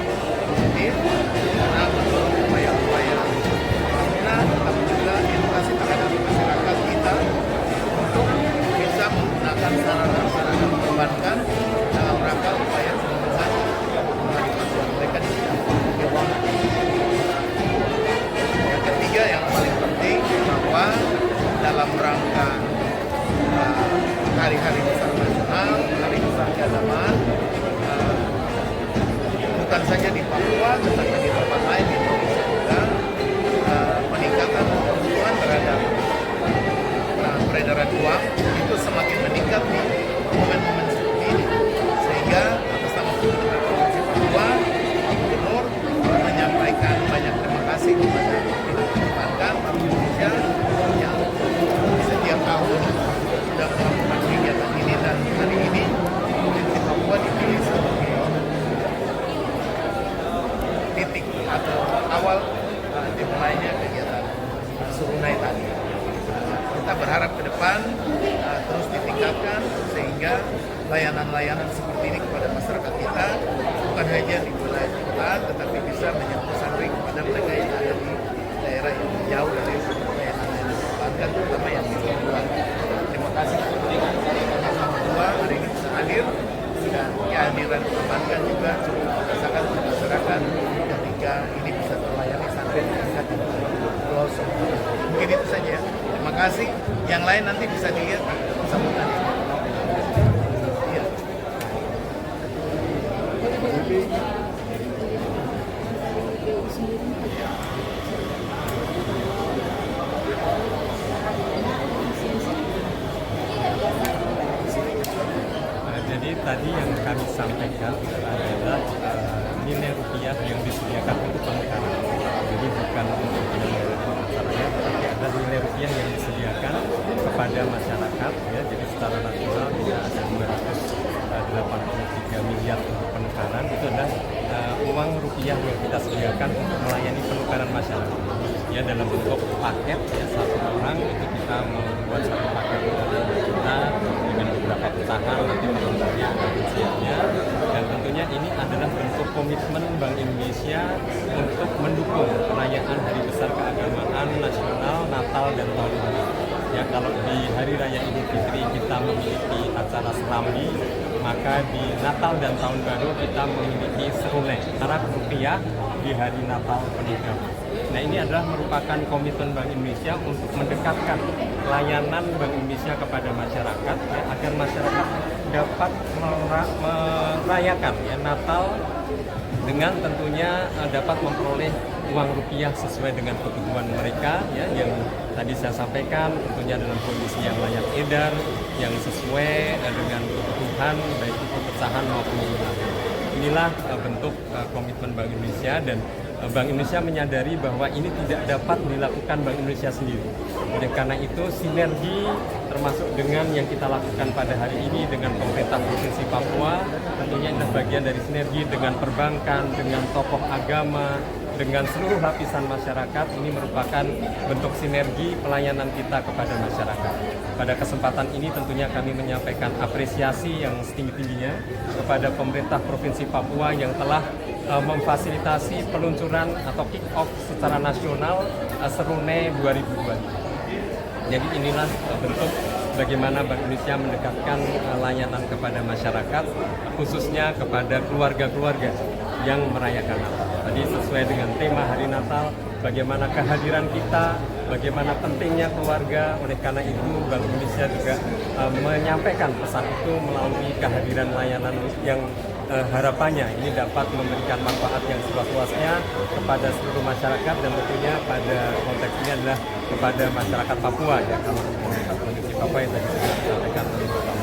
tetapi di tempat lain di Indonesia juga peningkatan kebutuhan terhadap peredaran uang itu semakin meningkat di momen-momen seperti ini, sehingga atas nama Gubernur Provinsi Papua, Gubernur menyampaikan banyak terima kasih kepada perbankan Bank Indonesia yang setiap tahun sudah melakukan kegiatan ini, dan hari ini Provinsi Papua dipilih sebagai titik atau awal dimulainya kegiatan Serunai tadi. Kita berharap ke depan terus ditingkatkan sehingga layanan-layanan seperti ini kepada masyarakat kita bukan hanya di wilayah kita, tetapi bisa menyentuh sampai kepada mereka yang ada di daerah yang jauh dari layanan-layanan perbankan, terutama yang di luar. Terima kasih sama dua hari ini bisa hadir, dan kehadiran perbankan juga cukup merasakan oleh masyarakat ketika ini bisa terlayani sampai di tingkat pelosok. Mungkin itu saja. Terima kasih. Yang lain nanti bisa dilihat sambutan. Iya. Jadi tadi yang kami sampaikan adalah nilai rupiah yang disediakan untuk penukaran. Jadi bukan untuk masyarakat, tetapi ada nilai rupiah yang disediakan kepada masyarakat. Ya, jadi secara nasional ada 283 miliar untuk penukaran. Itu adalah uang rupiah yang kita sediakan untuk melayani penukaran masyarakat. Ya, dalam bentuk paket, ya, satu orang itu kita membuat satu paket kita dengan beberapa pecahan nanti mengenai rinciannya, dan tentunya ini adalah bentuk komitmen Bank Indonesia untuk mendukung perayaan Hari Besar Keagamaan Nasional Natal dan Tahun Baru. Ya, kalau di Hari Raya Idul Fitri kita memiliki acara serambi, maka di Natal dan Tahun Baru kita memiliki serunai syarat rupiah di hari Natal penuh. Nah, ini adalah merupakan komitmen Bank Indonesia untuk mendekatkan layanan Bank Indonesia kepada masyarakat, ya, agar masyarakat dapat merayakan, ya, Natal dengan tentunya dapat memperoleh uang rupiah sesuai dengan kebutuhan mereka, ya, yang tadi saya sampaikan tentunya dalam kondisi yang layak edar, yang sesuai dengan kebutuhan baik itu pecahan maupun jumlah. Inilah bentuk komitmen Bank Indonesia, dan Bank Indonesia menyadari bahwa ini tidak dapat dilakukan Bank Indonesia sendiri. Oleh karena itu, sinergi termasuk dengan yang kita lakukan pada hari ini dengan pemerintah Provinsi Papua, tentunya adalah bagian dari sinergi dengan perbankan, dengan tokoh agama, dengan seluruh lapisan masyarakat. Ini merupakan bentuk sinergi pelayanan kita kepada masyarakat. Pada kesempatan ini tentunya kami menyampaikan apresiasi yang setinggi-tingginya kepada pemerintah Provinsi Papua yang telah memfasilitasi peluncuran atau kick-off secara nasional Serunai 2002. Jadi inilah bentuk bagaimana Bank Indonesia mendekatkan layanan kepada masyarakat, khususnya kepada keluarga-keluarga yang merayakan Natal. Tadi sesuai dengan tema Hari Natal, bagaimana kehadiran kita, bagaimana pentingnya keluarga. Oleh karena itu Bank Indonesia juga menyampaikan pesan itu melalui kehadiran layanan yang harapannya ini dapat memberikan manfaat yang seluas-luasnya kepada seluruh masyarakat, dan tentunya pada konteks ini adalah kepada masyarakat Papua, ya, kalau komunitas Provinsi Papua yang tadi sudah disampaikan oleh Bapak.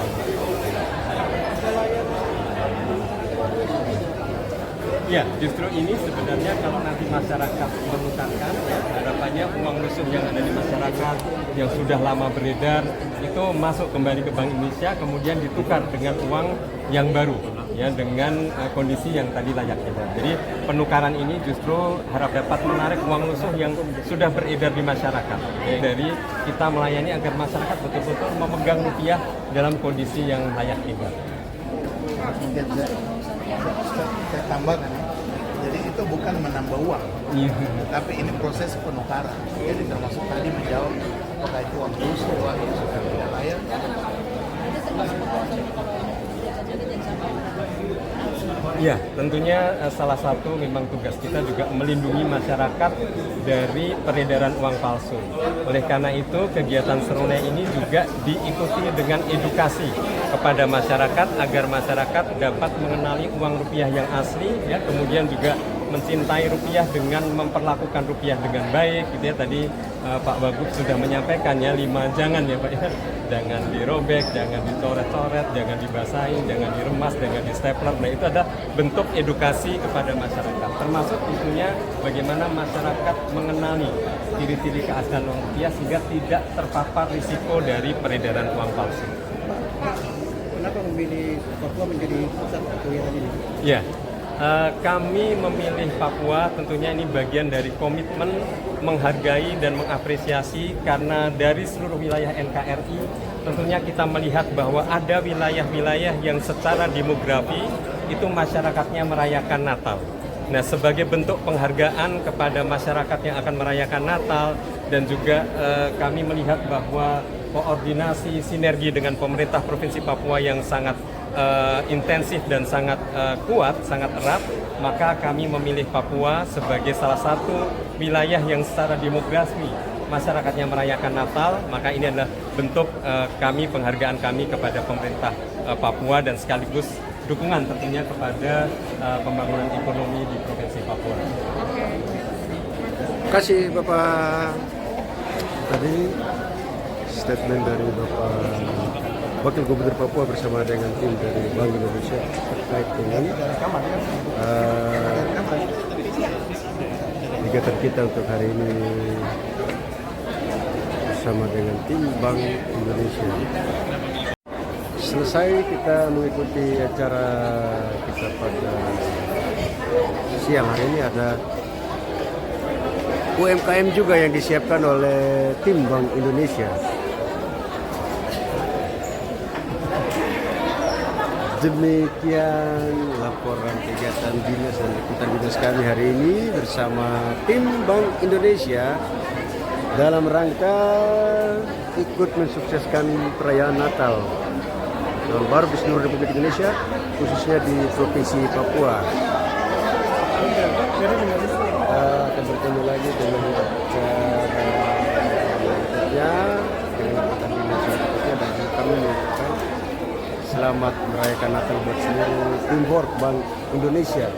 Ya, justru ini sebenarnya kalau nanti masyarakat menukarkan, ya, harapannya uang lusuh yang ada di masyarakat yang sudah lama beredar itu masuk kembali ke Bank Indonesia, kemudian ditukar dengan uang yang baru, ya, dengan kondisi yang tadi layak edar. Jadi penukaran ini justru harap dapat menarik uang lusuh yang sudah beredar di masyarakat. Dari kita melayani agar masyarakat betul-betul memegang rupiah dalam kondisi yang layak edar. Mungkin saya tambahkan, jadi itu bukan menambah uang, tapi ini proses penukaran. Jadi termasuk tadi menjawab apakah itu uang lusuh, uang yang sudah tidak layak. Ya, tentunya salah satu memang tugas kita juga melindungi masyarakat dari peredaran uang palsu. Oleh karena itu, kegiatan Serunai ini juga diikuti dengan edukasi kepada masyarakat agar masyarakat dapat mengenali uang rupiah yang asli, ya, kemudian juga mencintai rupiah dengan memperlakukan rupiah dengan baik gitu ya. Tadi Pak Wagub sudah menyampaikan ya 5 jangan ya Pak ya. Jangan dirobek, jangan dicoret-coret, jangan dibasahin, jangan diremas, jangan di stapler. Nah itu ada bentuk edukasi kepada masyarakat. Termasuk tentunya bagaimana masyarakat mengenali ciri-ciri keaslian uang rupiah sehingga tidak terpapar risiko dari peredaran uang palsu. Kenapa memilih Papua menjadi pusat kegiatan ini? Ya, kami memilih Papua tentunya ini bagian dari komitmen menghargai dan mengapresiasi karena dari seluruh wilayah NKRI tentunya kita melihat bahwa ada wilayah-wilayah yang secara demografi itu masyarakatnya merayakan Natal. Nah, sebagai bentuk penghargaan kepada masyarakat yang akan merayakan Natal dan juga kami melihat bahwa koordinasi sinergi dengan pemerintah Provinsi Papua yang sangat intensif dan sangat kuat, sangat erat, maka kami memilih Papua sebagai salah satu wilayah yang secara demografi masyarakatnya merayakan Natal. Maka ini adalah bentuk penghargaan kami kepada pemerintah Papua dan sekaligus dukungan tentunya kepada pembangunan ekonomi di Provinsi Papua. Terima kasih Bapak. Tadi statement dari Bapak Wakil Gubernur Papua bersama dengan tim dari Bank Indonesia terkait dengan kegiatan kita untuk hari ini bersama dengan tim Bank Indonesia. Selesai kita mengikuti acara kita pada siang hari ini, ada UMKM juga yang disiapkan oleh tim Bank Indonesia. Demikian laporan kegiatan dinas dan liputan dinas kami hari ini bersama tim Bank Indonesia dalam rangka ikut mensukseskan perayaan Natal Tahun Baru di seluruh Republik Indonesia, khususnya di Provinsi Papua. Akan bertemu lagi dengan acara berikutnya dengan liputan dinas berikutnya, dan kami mengucapkan selamat merayakan Natal buat seluruh teamwork Bank Indonesia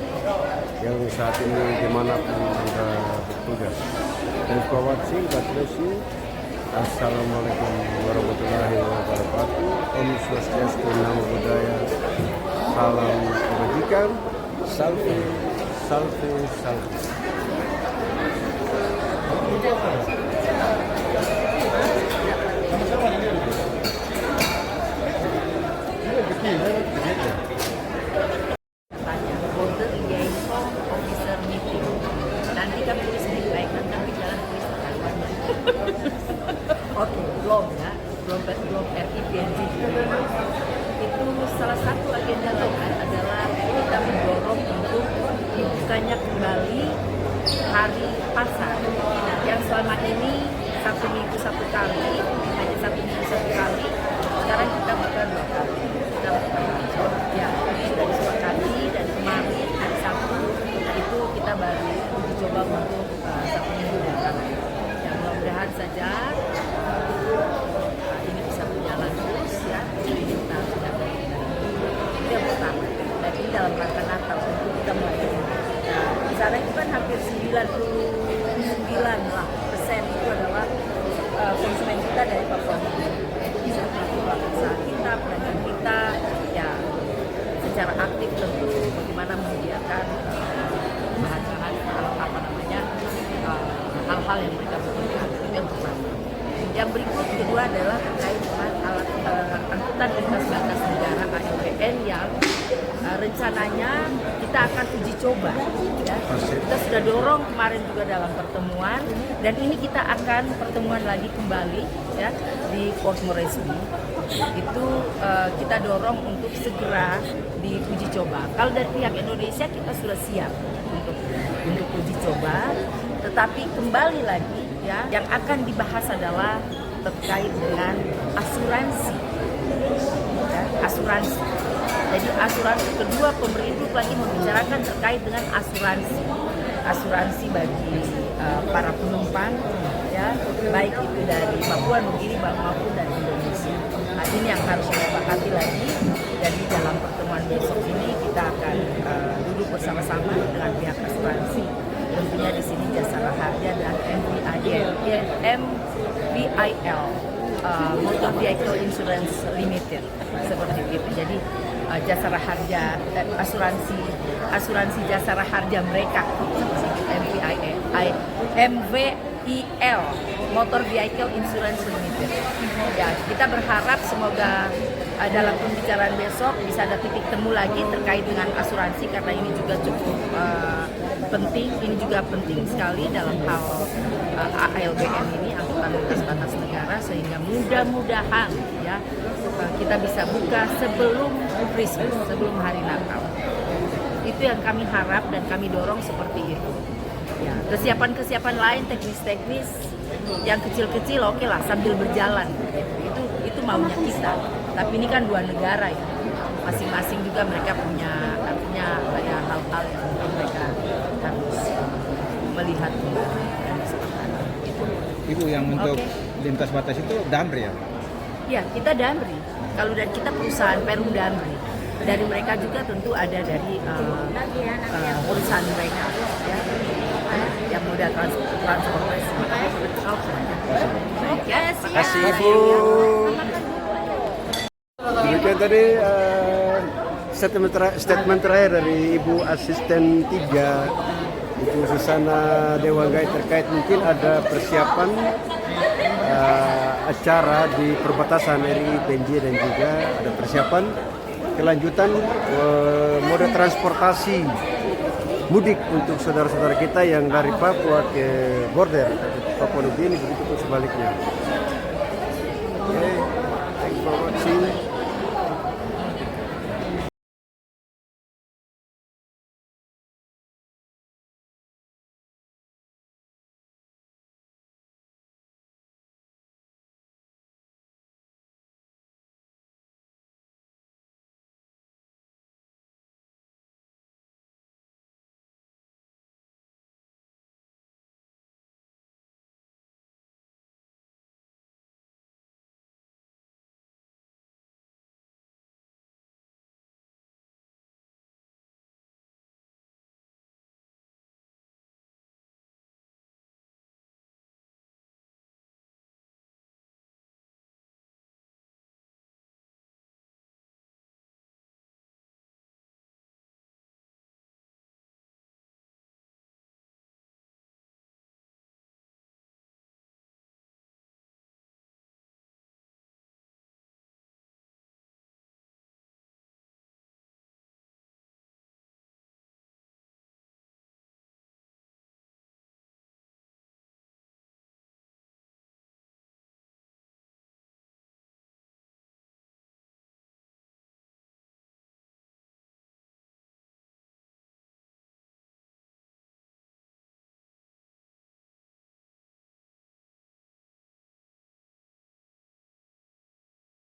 yang saat ini dimanapun Anda bertugas. Thanks for watching, God bless you. Assalamualaikum warahmatullahi wabarakatuh. Om Swastiastu, Namo Buddhaya. Salam kebajikan. Salve, salve, salve. Border liaison officer meeting. Nanti kan tulis baik-baik, tapi jangan tulis Taiwan. Oke, belum ya, belum RIPNG. Itu salah satu agenda lain adalah kita mendorong untuk dibukanya kembali hari pasar yang selama ini 1 minggu 1 kali, hanya 1 minggu 1 kali. Sekarang kita buka 2 kali. Kita buka ya, sudah disepakati, dan kemarin hari Sabtu itu kita baru coba untuk 1 minggu 2 kali. Ya, mudah-mudahan saja ini bisa berjalan terus ya. Ini kita sudah itu yang pertama. Dan ini dalam rangka Natal tentu kita mulai. Nah, di sana itu kan hampir 99% itu adalah konsumen kita dari Papua. Itu bisa melakukan usaha kita, pedagang kita, ya secara aktif tentu bagaimana menyediakan bahan-bahan hal-hal yang mereka butuhkan. Itu yang pertama. Yang berikut kedua adalah terkait dengan alat angkutan lintas batas negara ALBN yang rencananya kita akan uji coba ya. Kita sudah dorong kemarin juga dalam pertemuan, dan ini kita akan pertemuan lagi kembali ya di Port Moresby. Itu kita dorong untuk segera diuji coba. Kalau dari pihak Indonesia kita sudah siap untuk uji coba, tetapi kembali lagi ya, yang akan dibahas adalah terkait dengan asuransi. Ya, asuransi. Jadi asuransi kedua, pemerintah lagi membicarakan terkait dengan asuransi bagi para penumpang ya, baik itu dari Papua Nugini maupun dari Indonesia. Nah, ini yang harus disepakati lagi, dan di dalam pertemuan besok ini kita akan duduk bersama-sama dengan pihak asuransi. Tentunya di sini Jasara Harja dan MVIL, Motor Vehicle Insurance Limited, seperti itu. Jadi Jasara Harja, asuransi Jasara Harja mereka MVIL, Motor Vehicle Insurance Limited. Ya, kita berharap semoga dalam pembicaraan besok bisa ada titik temu lagi terkait dengan asuransi, karena ini juga cukup penting. Ini juga penting sekali dalam hal ALBN ini, angkutan lintas batas negara, sehingga mudah-mudahan ya kita bisa buka sebelum Christmas, sebelum hari Natal. Itu yang kami harap dan kami dorong seperti itu. Ya, kesiapan lain teknis-teknis yang kecil-kecil oke lah sambil berjalan. Itu maunya kita. Tapi ini kan dua negara ya. Masing-masing juga mereka punya ada hal-hal yang mereka harus melihat. Ibu, yang untuk lintas batas itu Damri ya? Ya, kita Damri. Kalau dari kita perusahaan Perum Damri. Dari mereka juga tentu ada dari perusahaan mereka ya, yang moda transportasi. Oke, Kasih Ibu. Demikian tadi statement terakhir dari Ibu Asisten 3 Ibu Susana Dewanggai terkait mungkin ada persiapan acara di perbatasan RI PNJ dan juga ada persiapan kelanjutan moda transportasi mudik untuk saudara-saudara kita yang dari Papua ke border Papua Nugini, begitu pun sebaliknya. Okay, thanks for watching.